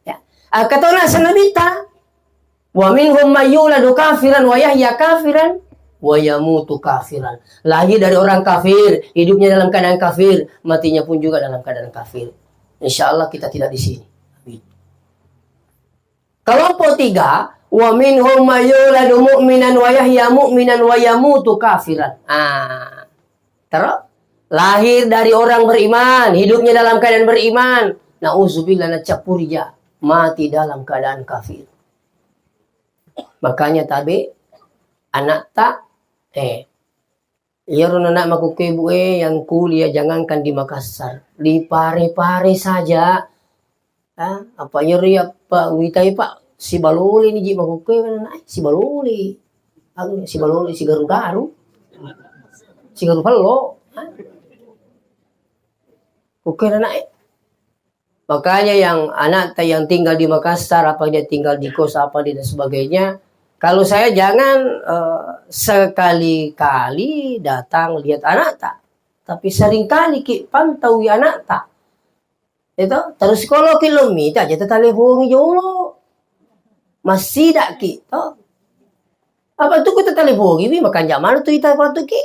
ya katona sanabita wa minhum mayyuladu kafiran wa yahya kafiran wa yamutu kafiran. Lahir dari orang kafir, hidupnya dalam keadaan kafir, matinya pun juga dalam keadaan kafir. Insyaallah kita tidak di sini. Amin. Kelompok 3, wa minhum mayyuladu mu'minan wa yahya mu'minan wa yamutu kafiran. Terus lahir dari orang beriman, hidupnya dalam keadaan beriman. Nauzubillah nacapurja, mati dalam keadaan kafir. Makanya tabi anak tak iya anak makuke yang kuliah jangankan di Makassar di Pare-Pare saja apa nyeri Pak witai Pak si baluli ni ji makuke si baluli si garu-garu si garu-palo kuke anak makanya yang anak yang tinggal di Makassar apa dia tinggal di kos apa dia dan sebagainya kalau saya jangan sekali-kali datang lihat anak tak, tapi seringkali ki pantau anak tak. Itu terus kalau kilometer aja telepon jolo masih tak ki, toh. Apa tu kita telepon ini makan zaman tu kita apa tu ki?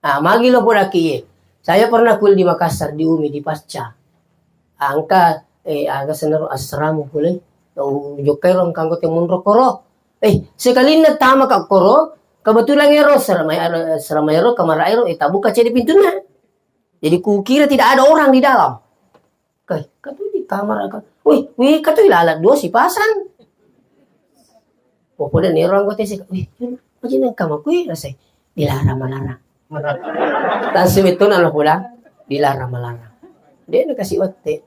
Magi lo pun ki. Saya pernah kuliah di Makassar di UMI di Pasca. Angka senar asramu boleh. Jokai orang kanggo temun rokoro. Sekali natama kak koro, kebetulan ero serama ero kamar ero, tak buka cedi pintunya. Jadi kukira tidak ada orang di dalam. Katu di kamar agak, wih, katu ilalat 2 si pasang. Pokoknya nih orang kata sih, macam nang kamar kui rasai dilarang. Langsung itu nalo pulang dilarang. Dia nak kasih waktu.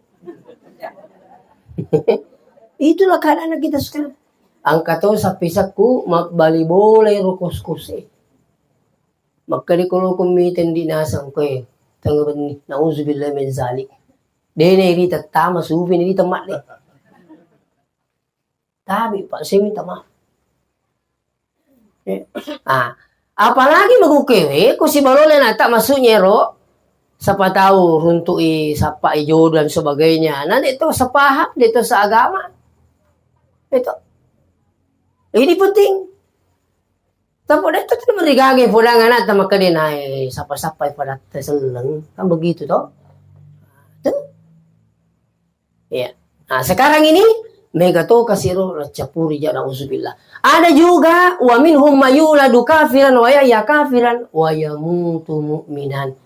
Itulah keadaan kita sekarang. Angkato sa pisakku bali boleh rukos kusi. Maka di kalau kumiten di nasang ko tanggapan ni nauzubillah min zalik. Dene iri tatama sufin iri tamat ni. Tapi Pak saya minta maaf. Apalagi magukewe ko si balole na tak masuknya ro. Siapa tahu runtui sapa ijo dan sebagainya. Nanti itu sepaham, itu seagama. Itu. Ini penting. Tapi itu tidak merigage pulangan at makadin ay sapa-sapa pada teseleng kan begitu toh. Tuh. Ya. Nah, sekarang ini mega to kasiro capuri jana uzubillah. Ada juga wa minhum mayuladu kafiran wa ya kafiran wa yamutu mu'minan.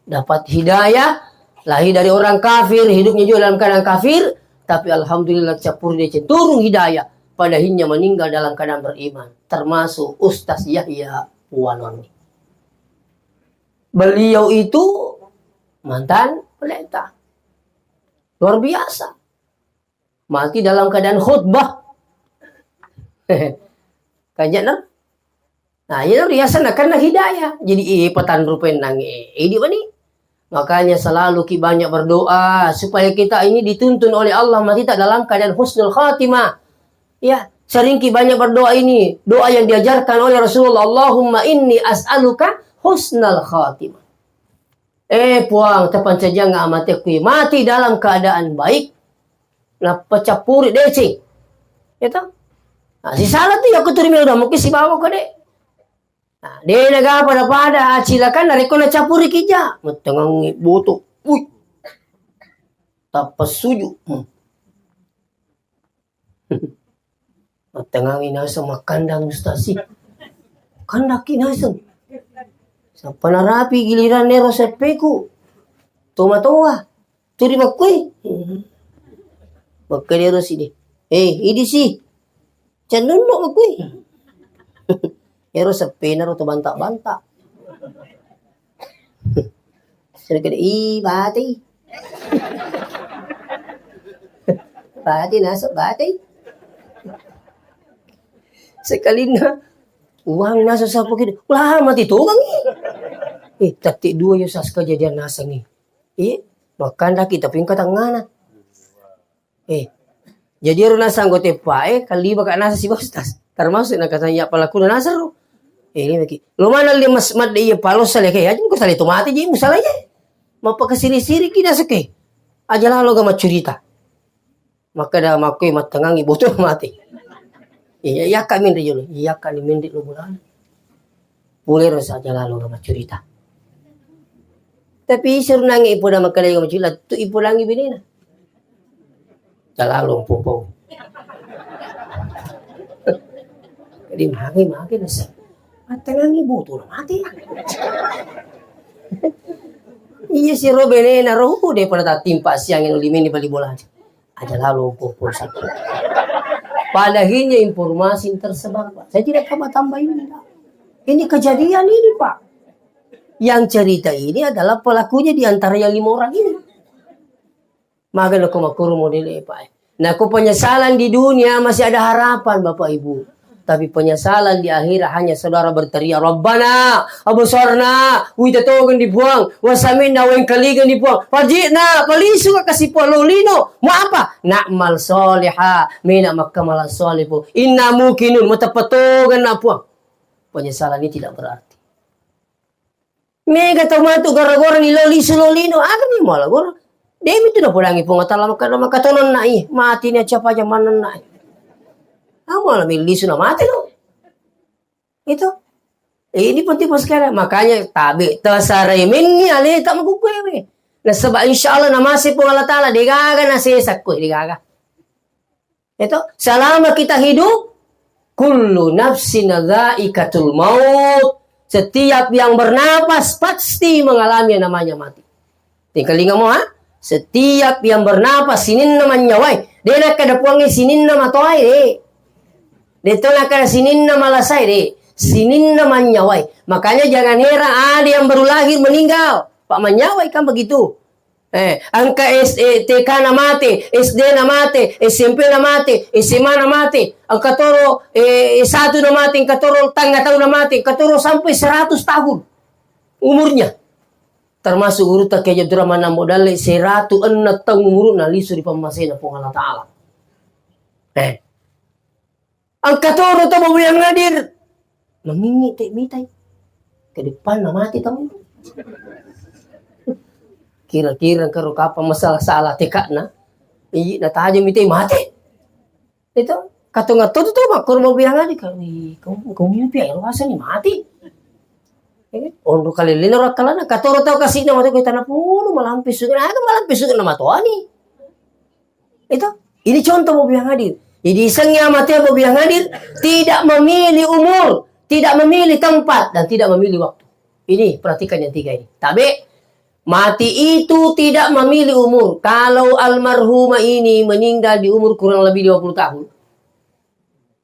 Dapat hidayah, lahir dari orang kafir, hidupnya juga dalam keadaan kafir, tapi alhamdulillah capuri dia cenderung hidayah, pada akhirnya meninggal dalam keadaan beriman. Termasuk Ustaz Yahya Wanoni. Beliau itu mantan pendeta. Luar biasa. Mati dalam keadaan khutbah. Kajian nah, ini biasa karena hidayah. Jadi petan rupen nangi. Ini bani. Makanya selalu kita banyak berdoa supaya kita ini dituntun oleh Allah mati tak dalam keadaan husnul khatimah. Ya, sering kita banyak berdoa ini. Doa yang diajarkan oleh Rasulullah. Allahumma inni as'aluka husnul khatimah. Puang tepan saja nggak mati dalam keadaan baik. Nah, pecah puri deci. Itu. Nah, si salah tuh ya aku terima udah mungkin si bawa kok dek. Nah, dia naga pada silakan dari kona capuri kija. Metengangi boto. Tapas suju. Metengangi nasa makandang mustasi. Kandaki nasa. Sa panarapi giliran nero sepeku. Toma-toma. Turi bakui. Maka dia harus ini. Ini sih. Canun no bakui. Hero sepenar atau bantak-bantak. Sudah kena, bati. Bati nasok, bati. Sekali na, uang nasa sa pagkita. Wala, mati tugang tati dua yung sas kejadian nasa ni. Makan lagi, tapi yung katanganan. Jadi ro nasa anggote pa, kali baka nasa si Bostas. Termasuk na katanya palaku na nasa ro. Ini lagi. Lumana limas mad iya palos sa leke. Ajin ko sa lito mati di musala ya. Mapakasiri-siri kita sake. Aja lalo ga macurita. Maka da makoy matangangi boto mati. Iya kami rin yun. Iya kami mindik lo bulan. Pulero sa aja lalo ga macurita. Tapi isir nangi ipo na magkalay ga macurita. Tu ipo lang ibinina. Jalalo po. Jadi maki na sa. Matang ibu tuh mati. Iya si Robene na roho deh pada timpa siang yang limin di bali bola. Aja lalu pokok satu. Padahinya informasi tersebar Pak. Saya tidak tambah ini Pak. Ini kejadian ini Pak. Yang cerita ini adalah pelakunya di antara yang 5 orang ini. Maka aku makuru model Pak. Nah, aku penyesalan di dunia masih ada harapan Bapak Ibu. Tapi penyesalan di akhirat hanya saudara berteriak, Rabbana, abusarna, witatogan dibuang, wasamina, wengkaligan dibuang, pajitna, palisu ka kasi po, lulino, mo apa? Na'mal soliha, mina makamalan solipo, inna mukinun, matapatogan na puang. Penyesalan ini tidak berarti. Mega tomato, gara-gara ni lolino, akan ni malah, gara. Demi itu na pulangi po, makatonon na mati niya siapa aja manan na kamu malah milisu na mati lo. Itu. Ini penting sekali. Makanya tabi tasarimin ni ali tak magkukwewe. Na sebab insyaallah na masih po Allah Ta'ala digaga na sesak ko digaga. Itu selama kita hidup kullu nafsin dha'iqatul maut. Setiap yang bernapas pasti mengalami yang namanya mati. Tinggal ingat mo ha? Setiap yang bernapas sinin namanya wai. Dia nak kada puangi sinin nama toai deh. Dito na kada sinin na malasay deh. Sinin na manyawai. Makanya jangan heran ada yang baru lahir meninggal. Pak manyawai kan begitu. Angka TK na mati, SD na mati, SMP na mati, SMA na mati. Ang katoro, 1 na mati, ang katoro, tangga tahun na mati, katoro sampai 100 tahun. Umurnya. Termasuk urutan kaya drama na modal 106 tahun umur na liso di pamasay na po Allah Ta'ala. Ang katoro to mabuyang nadir. Mangingiti mitay. Ke depan na mati tamu. Kira-kira karo kapa masalah-salah teka na. Iyi nataja mitay mati. Ito katunga to makor mabuyang nadir. Kau mimpi ay ruasa ni mati. Ondo kalilino rakalana katoro to kasi na mati ko tanah pulo malampis sugan. Aga malampis sugan na matoani. Itu, ini contoh Bobi yang hadir. Jadi isengnya mati Bobi yang hadir tidak memilih umur, tidak memilih tempat, dan tidak memilih waktu. Ini perhatikan yang tiga ini. Tapi mati itu tidak memilih umur. Kalau almarhumah ini meninggal di umur kurang lebih 20 tahun.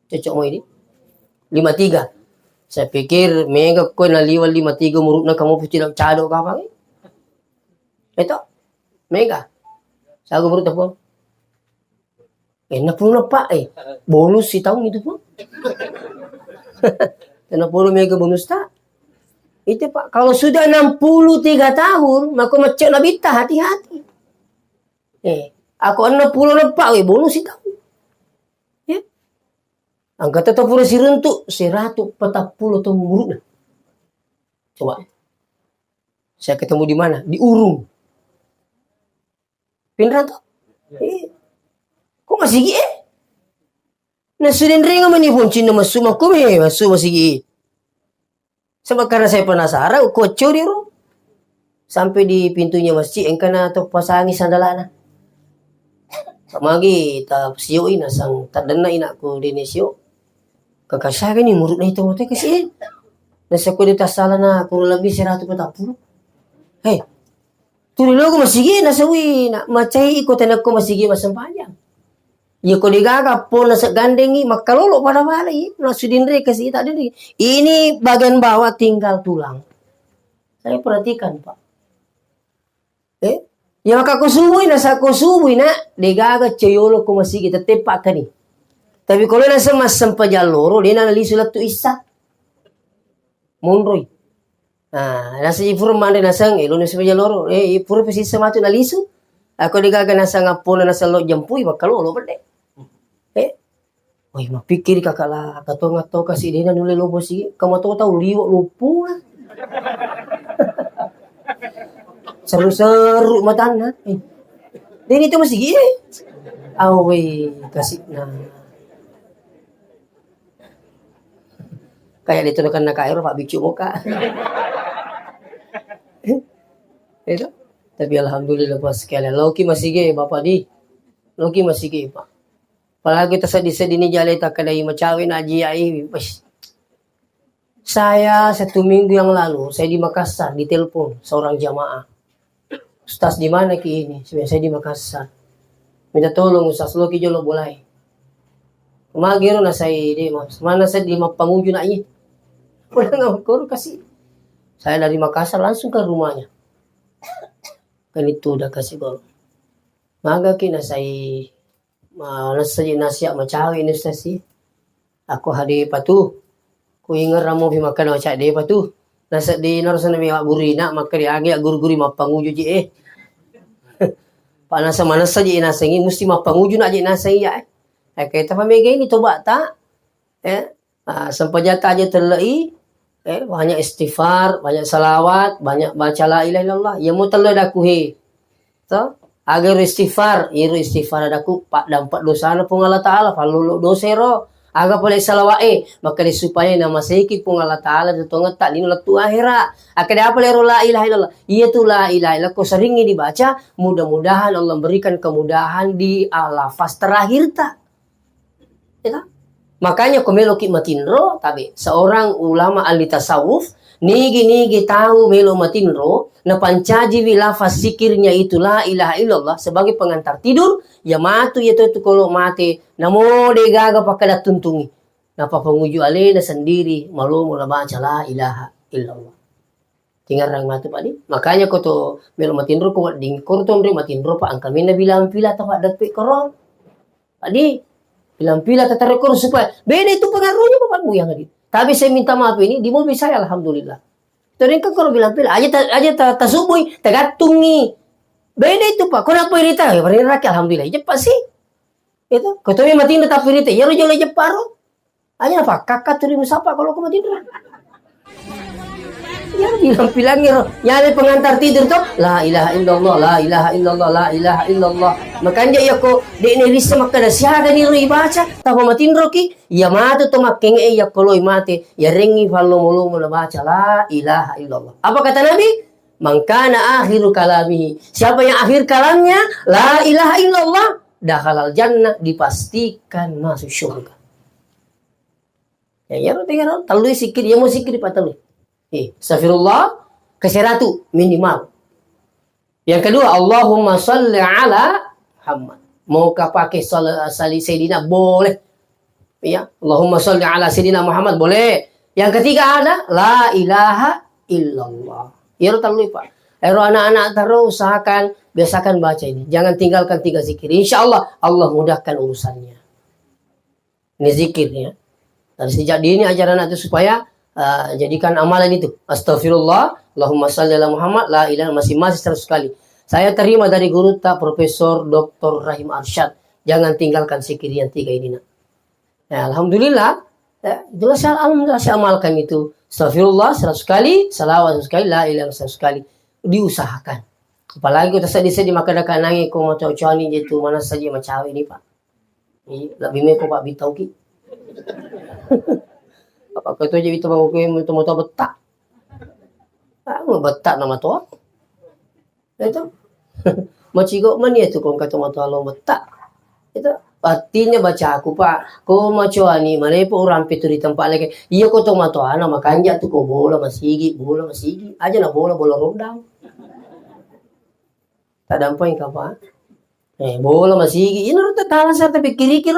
Cocok mau ini? 53. Saya pikir mega ko na liwal 53 umur na kamu tidak cadok apa? Itu mega. Saya umur tu pun. Enak pun pak bonus si tahun itu pun. Enak pun mega bonus tak? Itu Pak, kalau sudah 63 tahun, maka macam nabita hati-hati. Aku 60 Pak, bonus itu. Ya. Angka tetap pura si rentuk 140 tahun muruk. Coba. Saya ketemu di mana? Di Urung. Pindah tuh. Kok masih gini? Nah, sudah ringan menipun Cina masuk masih gini. Sebab karena saya penasaran, kocok dia bro. Sampai di pintunya masjid, engkana atau pasangi sandalana. Sama lagi, tak siyo ina, sang tak dana ina ko dinesyo. Kakasya kan ni, murut na ito mo tayo kasi. Nasa ko dito salah na, kurang lebih 140. Hey, tuloy ko masigi, nasa wi, macay ikutan ako masigi masampanyang. Ya ko digaga po nasa gandengi makalolo pada bali nasudinre kasi tak diri. Ini bagian bawah tinggal tulang. Saya perhatikan Pak. Yang kakusubui nasa kusubui na digaga ceyolo ko masigi tetepak kani. Tapi kalau nasa mas sampajaloro dia na lisulat tu isa. Monroy. Nasa ifurman din nasang ilo na sampajaloro ipuro pesi samatu na lisu. Ako digaga nasa ngapona nasa lo jampuy makalolo berde. Woi, mapikir kakak lah, katong kasih dia nuli lobo sih, kamu tahu liwak lupu lah. Seru-seru matana. Dan itu masih gini. Awe kasih nah. Kayak dituduhkan nak air Pak bicu muka. Itu. Tapi alhamdulillah pas sekali. Loki masih gini Bapak di. Loki masih gini Pak. Apalagi tersedih-sedih ni jali tak kadai macawin aji ai. Saya 1 minggu yang lalu saya di Makassar ditelepon seorang jamaah. Ustaz di mana ki ini? Saya di Makassar. Minta tolong Ustaz Loki jolo boleh. Magiro na saya di mana saya di Mapanguju na ini. Pulang aku kasih. Saya dari Makassar langsung ke rumahnya. Kan itu udah kasih gol. Maga kina saya nasiak macawi ini sih. Aku hadir patu. Ku ingat ramu pi makan macam dia patu. Nasa di narusan mi gurina maka dia agi guru-guri mapanguju je Panasa mana saja inasengi mesti mapanguju nak je inasengi ya. Kita pamega ini coba tak. Sampai jata aja terlei. Banyak istighfar, banyak salawat, banyak baca la ilaha illallah. Ya mu terlei dah kuhe. So, agar istighfar, adaku pak dampak dosa na pun Allah Ta'ala, falulu dosero, aga boleh salawae, maka supaya nama seki pun Allah Ta'ala, tutungnya tak lino letu akhirat, akhirnya apa lero la ilaha illallah, iya tu la ilaha illallah, kau seringnya dibaca, mudah-mudahan Allah berikan kemudahan di lafaz terakhir tak, ya? Makanya komeloki matinro, tapi seorang ulama ahli tasawuf, nigi tahu melo matinro, na pancaji lafaz zikirnya itu la ilaha illallah sebagai pengantar tidur, ya matu ya tu kalau mati, namo de gaga pakada tuntungi. Napa penguju alena sendiri, malu mula baca la ilaha illallah. Tinggal rang matu Pak di. Makanya ko to melo matinro ko ding korton re matinro Pak angka mina bilang pila ta Pak dapat korong. Pak di bilang pila tata rekor supaya beda itu pengaruhnya Bapakmu yang hadir. Tapi saya minta maaf ini di mobil saya alhamdulillah. Tadi kan kalau bilang pila aja tasubui tagatungi. Beda itu Pak. Kenapa ini tahu? Ya rakyat alhamdulillah cepat sih. Itu ketemu mati tetap ini ya lo jole jeparo. Aja apa? Kakak turi musapa kalau kamu tidur. Ya bilang ya ada pengantar tidur tuh la ilaha illallah la ilaha illallah la ilaha illallah. Makanya ya ko di ini lista maka ada siaga ni ro ibaca tahu matin roki ya matu to makeng ya koloi mate ya rengi fallo mulu mula baca la ilaha illallah. Apa kata Nabi? Mangkana akhiru kalamihi. Siapa yang akhir kalamnya la ilaha illallah dakhalal jannah, dipastikan masuk surga. Ya tinggal talui sikit, ya mau sikit pak talui. Astagfirullah keseratu minimal. Yang kedua, Allahumma sholli ala Muhammad. Maukah pakai sali Sayyidina? Boleh. Ya, Allahumma sholli ala Sayyidina Muhammad boleh. Yang ketiga ada la ilaha illallah. Ya talui pak. Anak-anak terus usahakan biasakan baca ini. Jangan tinggalkan 3 zikir. Insya Allah Allah mudahkan urusannya. Ini zikirnya. Dan sejak dini ajaran itu supaya jadikan amalan itu. Astagfirullah, Allahumma shalli ala Muhammad, la ilaha masing-masing 100 kali. Saya terima dari guru tak Profesor Dr. Rahim Arsyad. Jangan tinggalkan zikir yang 3 ini nak. Ya, alhamdulillah. Itulah alhamdulillah saya amalkan itu. Astagfirullah 100 kali, salawat 100 kali, la ilaha 100 kali. Diusahakan. Apalagi kita sedih-sedih maka dah nangis ko macam ni itu mana saja macam ini pak. Lebih meko pak bitau ki. Apa kata je bitau bangu ke motor betak. Mau betak nama tu. Itu. Macam mana itu kau kata motor lo betak. Itu artinya baca aku pak. Kau macam ni mana pun orang pitu di tempat lagi. Iya kau tu motor nama kanja tu kau bola masigi. Aja nak bola rondang. Tak dampai kapa. Bola masigi. Ini rata talas tapi kiri-kiri.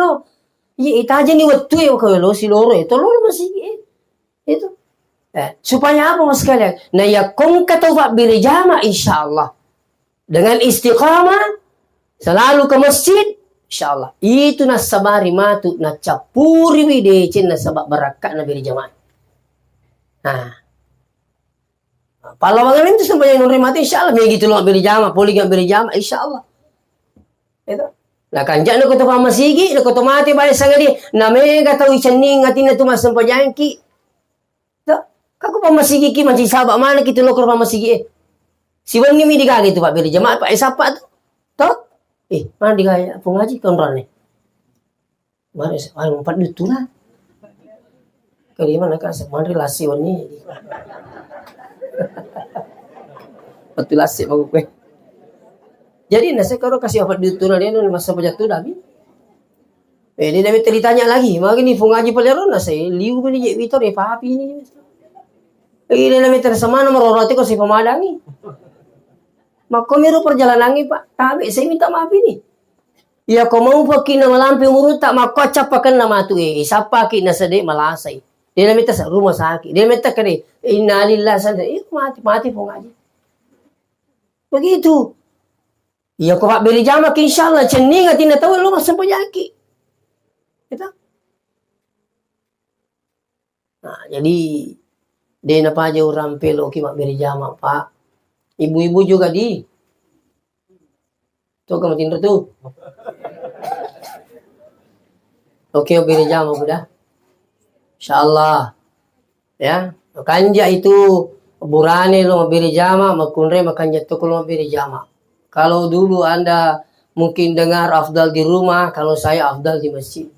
Iya itu aja nih waktu ya kalau si loro itu loro masigi. Itu. Supaya apa mas sekalian? Nah ya kong kata pak berjamaah insya Allah. Dengan istiqamah. Selalu ke masjid. Insya Allah. Itu nasabari matu. Nacapuri widecin nasabak berakat na berjamaah. Nah. Palawangan itu sampai yang mati insya Allah. Begitu loh beri jamaah, poligang beri jamaah insya Allah. Itu. Nah kanjak nak kata masigi, nak kata mati balik sangat dia. Namanya tahu cening ngatina tu mas sampai jangki. Tak, kaku masigi ki macam sahabat mana kita lo kerja masigi. Si wani mi digaya tu pak beri jamaah pak siapa tu? Tak? Mana digaya? Pengaji konran ni. Mana? Empat itu lah. Kali mana kan? Mana relasi wani? Betul asik bagus kue. Jadi nasi kalau kasih apa duit tu dia ni masa pejat tu dah bi. Dia dah ditanya lagi. Maka ni fungaji pelajaran nasi liu beli je Victor papi ni. Dia dah minta sama nomor orang tu kau si pemadang ni. Maka miru perjalanan ni pak. Tapi saya minta maaf ini. Ya kau mau pakai nama lampu umur tak maka capakan nama tu siapa kita sedek malasai. Dia dah minta rumah sakit. Dia minta kene innalillah sadar. Mati fungaji. Begitu. Ya kau pak beri jamaah insyaAllah. Cening hati nak tahu lu masuk penyakit. Gitu. Nah, jadi dia napa aja orang pelo ki mak beri jamaah pak. Ibu-ibu juga di. Tuh kamu tidur tuh. Oke beri jamaah sudah. InsyaAllah. Ya. Kanja itu. Burane lo mabiri jama, makunre makanya tuh kalau mabiri jama. Kalau dulu Anda mungkin dengar afdal di rumah, kalau saya afdal di masjid.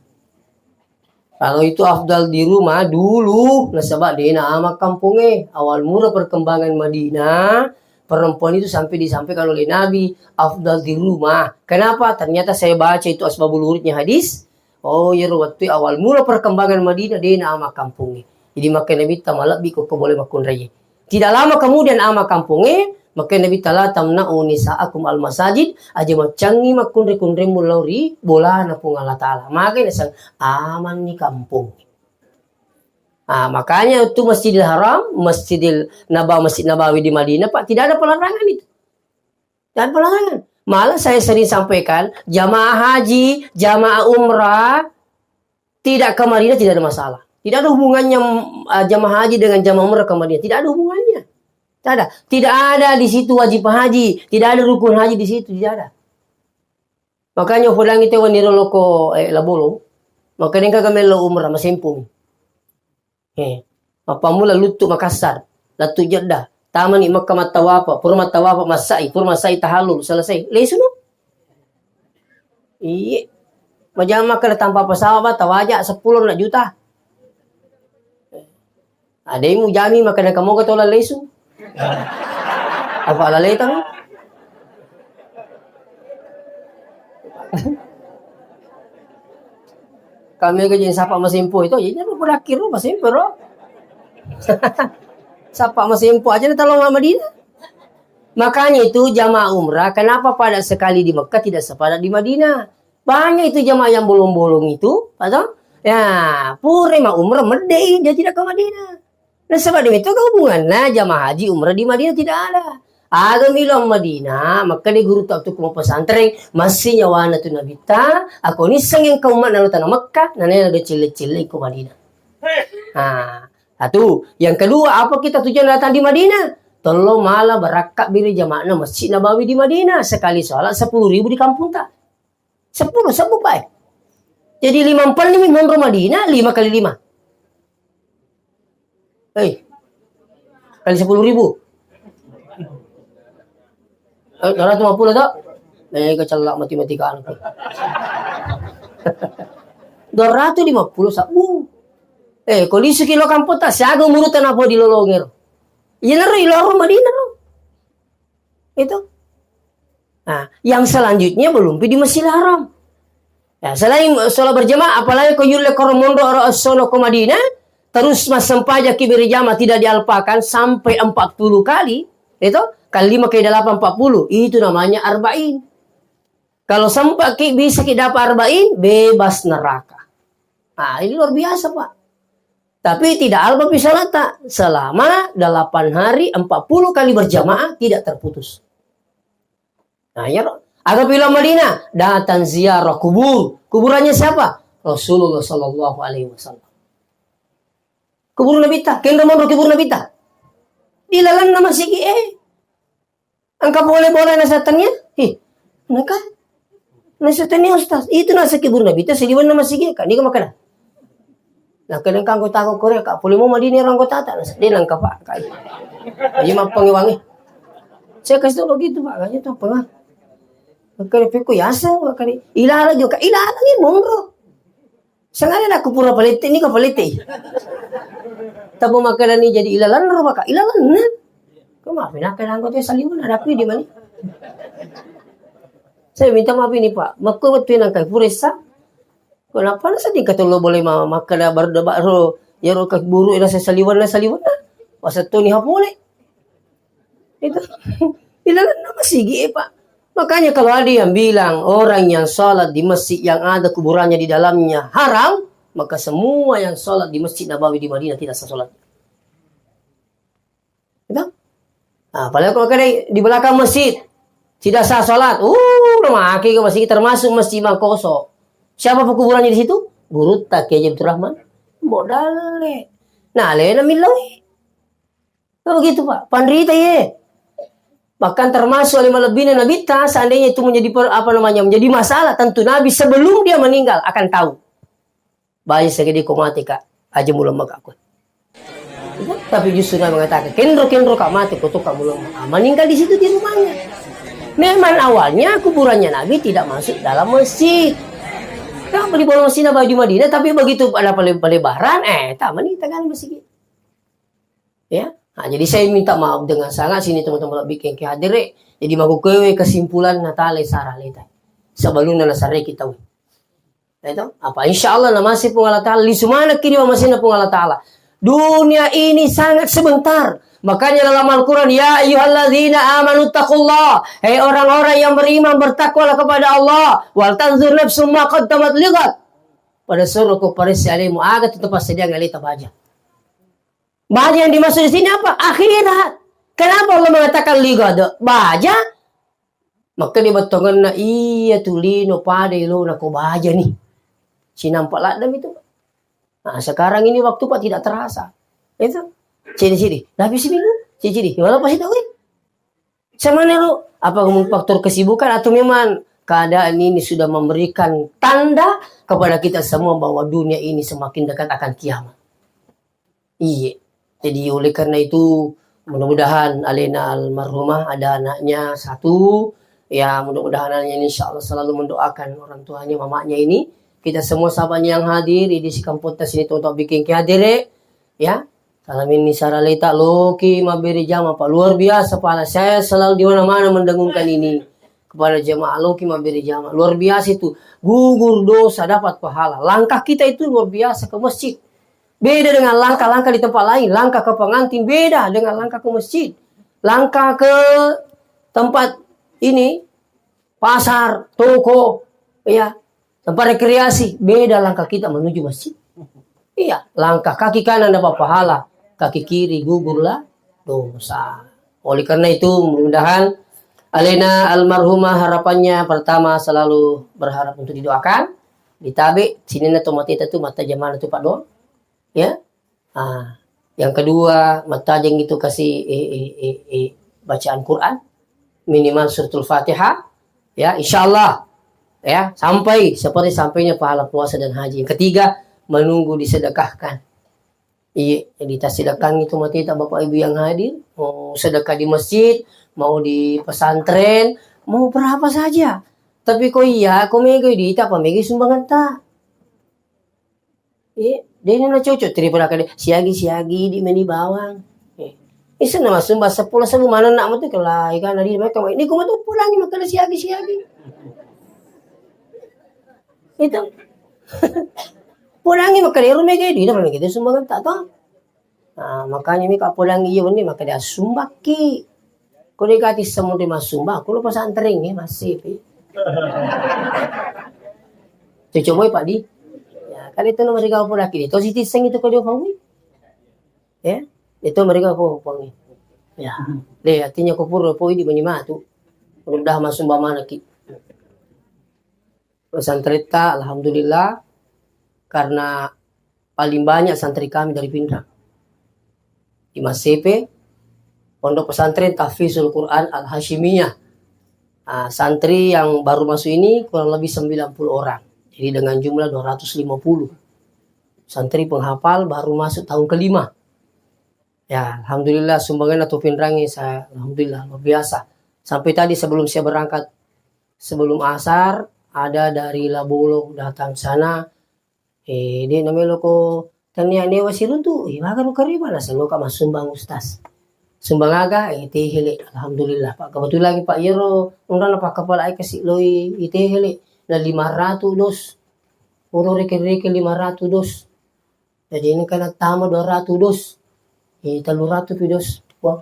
Kalau itu afdal di rumah dulu, nasabak dina amak kampungnya. Awal mula perkembangan Madinah, perempuan itu sampai disampaikan oleh Nabi, afdal di rumah. Kenapa? Ternyata saya baca itu asbabul wuridnya hadis. Oh ya waktu awal mula perkembangan Madinah, dina amak kampungnya. Jadi maka Nabi tamalak biko kau boleh makun raya. Tidak lama kemudian ama kampungnya, maka Nabi Ta'ala tamna'u nisa'akum al-masajid, aja macangi makundre-kundre mulauri, bola na pung Allah Ta'ala. Makanya sang aman ni kampung. Makanya itu Masjidil Haram, Masjid Nabawi di Madinah, Pak, tidak ada pelarangan itu. Tidak ada pelarangan. Malah saya sering sampaikan, jamaah haji, jamaah umrah, tidak ke Madinah tidak ada masalah. Tidak ada hubungannya jamaah haji dengan jamaah umrah ke Madinah. Tidak ada hubungannya. Tidak ada. Tidak ada di situ wajib haji. Tidak ada rukun haji di situ. Tidak ada. Makanya pulang itu wanita loko labolo. Makanya kami lo umrah masimpung. Apa mula lutu Makassar, latu Jeddah, taman Makkah matawapa, purma tawapa masai tahalul selesai. Lesuno. Iya. Majama kalau tanpa pesawat tawajak 10 juta. Ada yang mau jami makan kamu kata olah lesu. Apa lalai tahu? Kami kerja sapa masimpo itu, jadi lu berakhir lu masimpo, bro. Sapa masimpo aja tolong Madinah. Makanya itu jamaah umrah, kenapa pada sekali di Mekah tidak sepadat di Madinah? Banyak itu jamaah yang bolong-bolong itu, atau ya pure mah umrah medei dia tidak ke Madinah. Nah sebab itu hubungannya jamaah haji umrah di Madinah tidak ada. Ada milang Madinah, maka di guru tak mau pesantren masih nyawana tu Nabi ta, aku ni sengeng kau mak nalu tanah Mekah, nanya ada cile-cile ke Madinah. Nah, satu. Yang kedua, apa kita tujuan datang di Madinah? Tolong malah berakak biri jamaah Masjid Nabawi di Madinah. Sekali sholat 10.000 di kampung tak? 10 baik. Jadi 5 empal ni mondro Madinah 5 kali 5. Kali 10.000. 250 tak? Kecelak matematika anakku. 250 sabu. Kalau sekilo kampung tak siaga murutan apa di lolongir. Iya nero iloro Madinah lo. Itu. Nah, yang selanjutnya belum di Masjidil Haram. Ya, selain sholat berjamaah, apalagi kau yule koromondo ora sono ke Madinah, terus mas sempaja kibir jamaah tidak dialpakan sampai 40 kali. Itu kali 5 kali 8 40. Itu namanya arba'in. Kalau sampai bisa kita dapat arba'in, bebas neraka. Nah, ini luar biasa, Pak. Tapi tidak alba bisa lata. Selama 8 hari 40 kali berjamaah tidak terputus. Nah, ya apabila Madinah datang ziarah kubur. Kuburannya siapa? Rasulullah sallallahu alaihi wasallam. Kubur Nabi ta, kendo mau kubur Nabi ta. Dilalan nama sigi Angka boleh-boleh nasatannya? Naka? Nasatannya ustaz. Itu nasa kubur Nabi ta sediwan nama sigi kan. Ni ka makana. Nah, kadang kanggo tako Korea kak, boleh mau Madinah orang kota tak? Dia nangka pak, kak. Jadi mah pengiwangi. Saya kasih tahu begitu pak, kayaknya tuh pengar. Makanya peko yasa, makanya ilala juga, ilala ni mongro. Sengaja aku pura palete, ni ka palete. Tapi makanan ni jadi ilalan ro pak, ilalan na. Kau maafin aku nangko tuh salimun ada aku di mana? Saya minta maaf ini pak, makku waktu nangkai puresa. Kenapa nasa di kata lo boleh makan berdebat ro ya ro keburu ina saliwan pasal tu ni hapole itu ilalan nama sigi pak. Makanya kalau ada yang bilang orang yang sholat di masjid yang ada kuburannya di dalamnya haram, maka semua yang sholat di Masjid Nabawi di Madinah tidak sah sholat. Gitu? Nah, padahal kalau di belakang masjid tidak sah sholat, rumah ke masjid termasuk Masjid Mangkoso. Siapa pekuburannya di situ? Guru Kiai Abdul Rahman. Modale. Nah, lena milawi. Begitu Pak. Pandrita ye. Bahkan termasuk oleh lebihnya Nabi ta, seandainya itu menjadi menjadi masalah, tentu Nabi sebelum dia meninggal akan tahu. Bayi segede komati kak, aja mulam aku. Tapi justru Nabi mengatakan, kendro kak mati, kutuk kamu meninggal di situ di rumahnya. Memang awalnya kuburannya Nabi tidak masuk dalam masjid. Kenapa di bawah Masjid Nabawi di Madinah, tapi begitu ada pelebaran, tak meninggal kan masjid. Ya, nah, jadi saya minta maaf dengan sangat sini teman-teman bikin kehadiran. Jadi mau kewe kesimpulan Natale sarah leta. Sebelum nasare kita. Nah, itu apa? Insyaallah masih pengalat Taala di semana kini masih pengalat Taala. Dunia ini sangat sebentar. Makanya dalam Al-Quran, ya ayyuhalladzina amanu taqullah. Hei orang-orang yang beriman, bertakwalah kepada Allah. Wal tanzur nafsum ma qaddamat ligat. Pada suruh kepada alimu agak tetap sedia ngalita baja. Baja yang dimaksud di sini apa? Akhirat. Kenapa Allah mengatakan ligat? Baja. Maka dibatongan na iya tulino pada ilo na ko baja nih. Sinampak ladam itu. Nah, sekarang ini waktu Pak tidak terasa. Itu. Ciri-ciri. Habis seminggu. Ciri-ciri. Gimana pasti tahu? Sama lu. Apa faktor kesibukan atau memang keadaan ini sudah memberikan tanda kepada kita semua bahwa dunia ini semakin dekat akan kiamat. Iya. Jadi oleh karena itu mudah-mudahan Alena almarhumah ada anaknya 1. Ya mudah-mudahan anaknya insya Allah selalu mendoakan orang tuanya, mamanya ini. Kita semua sahabatnya yang hadir di kampung sini untuk bikin kehadiran. Ya. Salam ini Sarah Leta Loki Maberi Jama Pak luar biasa Pak. Saya selalu di mana-mana mendengungkan ini. kepada jemaah loki memberi jamaah. Luar biasa itu. Gugur dosa dapat pahala. Langkah kita itu luar biasa ke masjid. Beda dengan langkah-langkah di tempat lain. Langkah ke pengantin beda dengan langkah ke masjid. Langkah ke tempat ini, pasar, toko, ya, tempat rekreasi. Beda langkah kita menuju masjid. Iya, langkah kaki kanan dapat pahala. Kaki kiri gugurlah dosa. Oleh karena itu, mudah-mudahan Alena almarhumah harapannya pertama selalu berharap untuk didoakan, ditabe sini na mata itu mata zaman itu Pak Don, ya. Yang kedua mata jeng itu kasih bacaan Quran minimal suratul Fatihah, ya insyaallah, ya sampai seperti sampainya pahala puasa dan haji. Yang ketiga menunggu disedekahkan. Iya, di tas sedekah itu mati tak bapak ibu yang hadir, mau sedekah di masjid, mau di pesantren, mau berapa saja. Tapi kok iya, kok mega di apa mega sumbangan tak? Iya, dia nak cocok daripada kade siagi di meni bawang. Isa nama sumbah 10 mana nak mati kalau ikan hari mereka ini kau tu pulang ni makan siagi. Itu. Pulangi maka dia rumah gede, dah memang kita sumbangan tak tahu. Makanya mika pulangi iya ni maka dia sumbaki. Kau dikati semua dia sumbak, kau lupa santring ni masih. Cucu boy Pak Di. Ya, kan itu nomor mereka pulaki. Itu si tiseng itu kau dia panggil. Ya, itu mereka kau panggil. Ya, deh artinya kau pura poi di mana tu. Udah masuk mana ki. Pesantren alhamdulillah. Karena paling banyak santri kami dari Pindrang. Di Masepe, Pondok Pesantren Tahfizul Quran Al-Hashimiyah. Santri yang baru masuk ini kurang lebih 90 orang. Jadi dengan jumlah 250. Santri penghafal baru masuk tahun kelima. Ya, alhamdulillah sumbangan atau Pindrang saya alhamdulillah luar biasa. Sampai tadi sebelum saya berangkat, sebelum asar, ada dari Labolo datang sana. Dia namanya loko tanya newa sirun tu, makan kariba lah selo kama sumbang ustaz. Sumbang aga hele alhamdulillah Pak. Kebetulan Pak Yero undang apa kepala ai kasih loi hele na 500 dos. Uro reke 500 dos. Jadi ini kan tama 200 dos. 300 dos. Wah.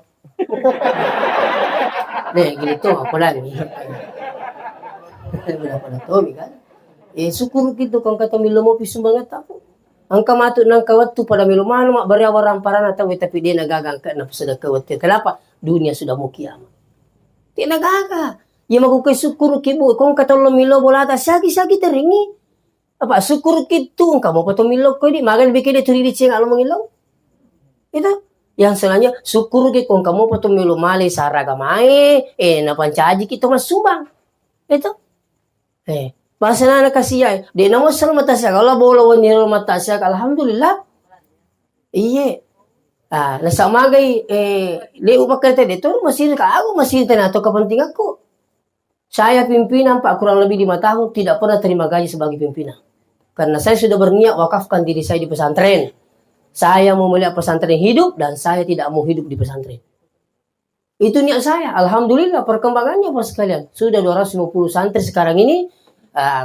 Nih gitu apa lagi. Berapa tahu kan? Syukur gitu kung kata milo mo pisumbangat ako. Ang kamato ng kawat tu pada milo mano mak bariawaran para na tawi tapi dia nagagangka na sudah kawat. Kenapa? Dunia sudah mau kiamat. Dia nagaga. Ya magukay syukur kibo kung kata lo milo bolata sagi teringi. Apa syukur kitu ang kamo pato milo ko di magan bikin dia turi dicing alo mangilaw. Itu yang selanjutnya syukur ki kung kamo pato milo mali saraga mae na pancaji kita masumbang. Itu. Bahasa na kasiyay, di na mo sal matasyak, ala bolo waniro matasyak, alhamdulillah. Iye. Nasa magay, leo makarita dito, masih ako, masih nato kapenting ako. Saya pimpinan Pak kurang lebih 5 tahun, tidak pernah terima gaji sebagai pimpinan. Karena saya sudah berniat wakafkan diri saya di pesantren. Saya mau melihat pesantren hidup, dan saya tidak mau hidup di pesantren. Itu niat saya, alhamdulillah perkembangannya Pak sekalian. Sudah 250 santri sekarang ini,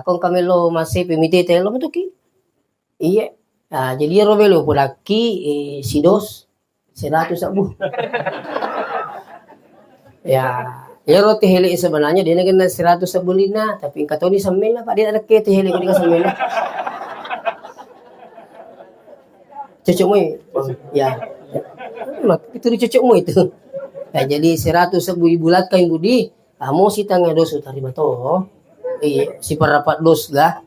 kung kami lo masih pemitete lo matuki. Iya. Jadi robelo pulaki sidos 100 abu. Ya, roti heli sebenarnya dia kena 100 sabulina, tapi kata ni samela Pak dia ada ke heli ko di samela. Cocok mo ya. Itu cocok mo itu. Jadi 100 abu bulat kain budi. Kamu si tangga dos utarima to. Si parapat dos lah.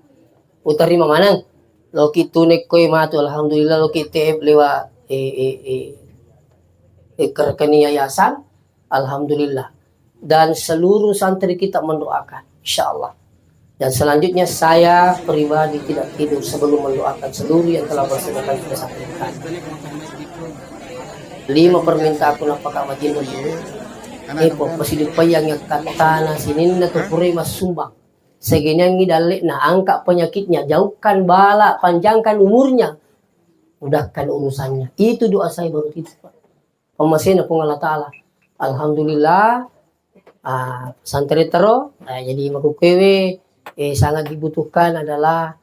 Utarima manang. Loki tunek koy matu alhamdulillah loki TF lewa kerkani yayasan alhamdulillah. Dan seluruh santri kita mendoakan insyaallah. Dan selanjutnya saya pribadi tidak tidur sebelum mendoakan seluruh yang telah bersedekah kita sampaikan. 5 permintaan aku napaka majin dulu. Epo pasidip payang yang katana sinin na tupuri mas sumbang. Segenang ngidalik na angka penyakitnya, jauhkan bala, panjangkan umurnya, mudahkan urusannya. Itu doa saya baru itu Pak. Pemasin pun Allah Ta'ala. Alhamdulillah, pesantren tero. Jadi makukewe sangat dibutuhkan adalah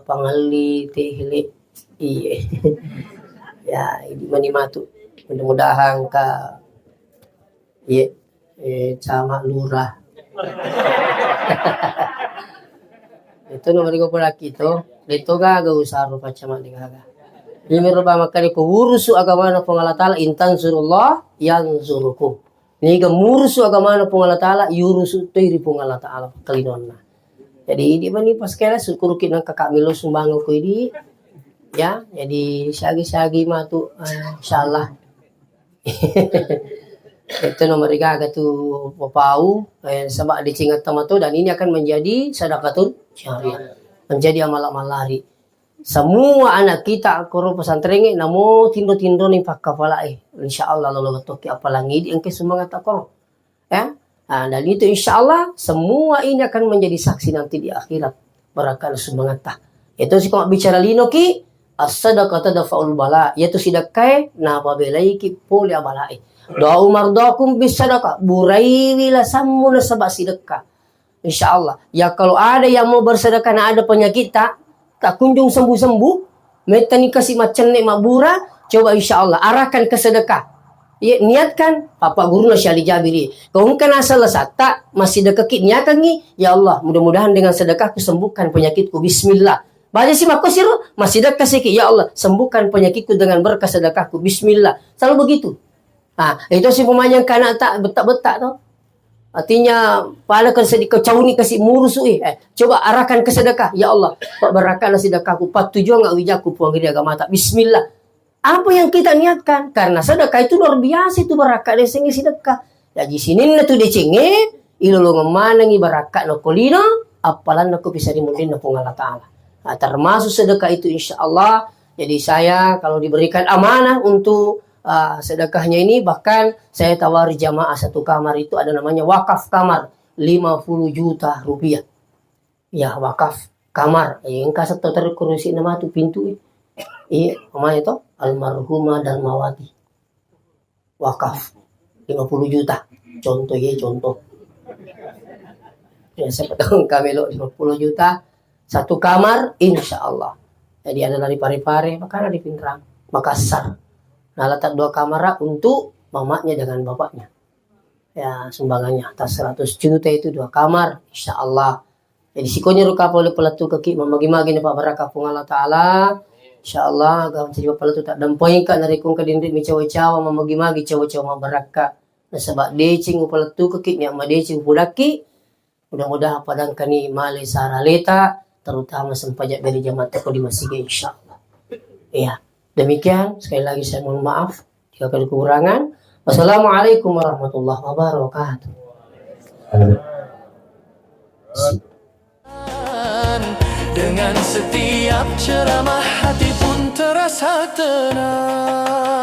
pangali tehlik iya. Ya ini manimatu mudah-mudahan ka iya camak lurah itu nomor 3 itu dito ga usah rupa camak digaga ini rupa makari ko urusu agama na Allah taala intan surullah yang surukum ni ga murusu agama na Allah taala yurusu tiri Allah taala kalinonna jadi di bani pas kala syukur kinang kakak milo sumbango ko ini ya jadi sagi-sagi matu insyaallah itu nomor 3 tuh papau sebab dicingat tamatu dan ini akan menjadi sedekahun syariah menjadi amal-amal lari semua anak kita koro pesantren namo tindo-tindo nih pak kepala insyaallah lalu toki apalagi di engke semangat akoro ya dan itu insyaallah semua ini akan menjadi saksi nanti di akhirat barakal semangat itu sih kalau bicara linoki as-sadaqah tadfa'ul bala yaitu sedekah na pabelai ki poli abalai doa mardakum bis sadaqah buraiwilah samuna sabak sedekah insyaallah ya kalau ada yang mau bersedekah na ada penyakit tak kunjung sembuh-sembuh metani kasih macam nek mabura coba insyaallah arahkan ke sedekah ya niatkan Bapak guru Syali Jabiri kau kan asal tak masih dekekit niatkan ni ya Allah mudah-mudahan dengan sedekah ku sembuhkan penyakitku bismillah baca si makosir masih dekat sikit ya Allah sembuhkan penyakitku dengan berkah sedekahku bismillah selalu begitu itu si pemanyang kanak tak betak-betak tu artinya pala kan sedekah cauni kasih murusu coba arahkan ke sedekah ya Allah berakatlah sedekahku pat tujuan enggak wijaku puang dia agama tak bismillah apa yang kita niatkan karena sedekah itu luar biasa itu berakat dari sini sedekah jadi sini na tu decenge ilolo ngemanangi berakat no kolino apalan aku bisa dimundin no Allah taala termasuk sedekah itu insya Allah. Jadi saya kalau diberikan amanah untuk sedekahnya ini bahkan saya tawari jamaah satu kamar itu ada namanya wakaf kamar 50 juta rupiah. Ya wakaf kamar. Yang kasih tahu terkurusi nama tu pintu. Iya, namanya itu almarhumah Darmawati. Wakaf 50 juta. Contoh ya contoh. Ya saya tahu kami lo 50 juta. Satu kamar, insya Allah. Jadi ada dari Parepare, maka ada di Pinrang, Makassar. Nah, letak 2 kamar untuk mamanya dengan bapaknya. Ya, sumbangannya atas 100 juta itu 2 kamar, insya Allah. Jadi sikonya ruka oleh pelatu kaki memagi-magi Pak Barakah pun Allah Ta'ala. Insya Allah, agak menjadi pelatu tak dampoinkan dari kong kadindri mi cawa-cawa memagi-magi cawa-cawa Barakah. Nah, sebab decing pelatu kaki, ni ama decing pulaki. Mudah-mudahan padang kani male saraleta. Terutama sempajak dari jamaah teko di masjid insyaallah. Ya, demikian sekali lagi saya mohon maaf jika ada kekurangan. Wassalamualaikum warahmatullahi wabarakatuh. Dengan setiap ceramah hati pun terasa tenang.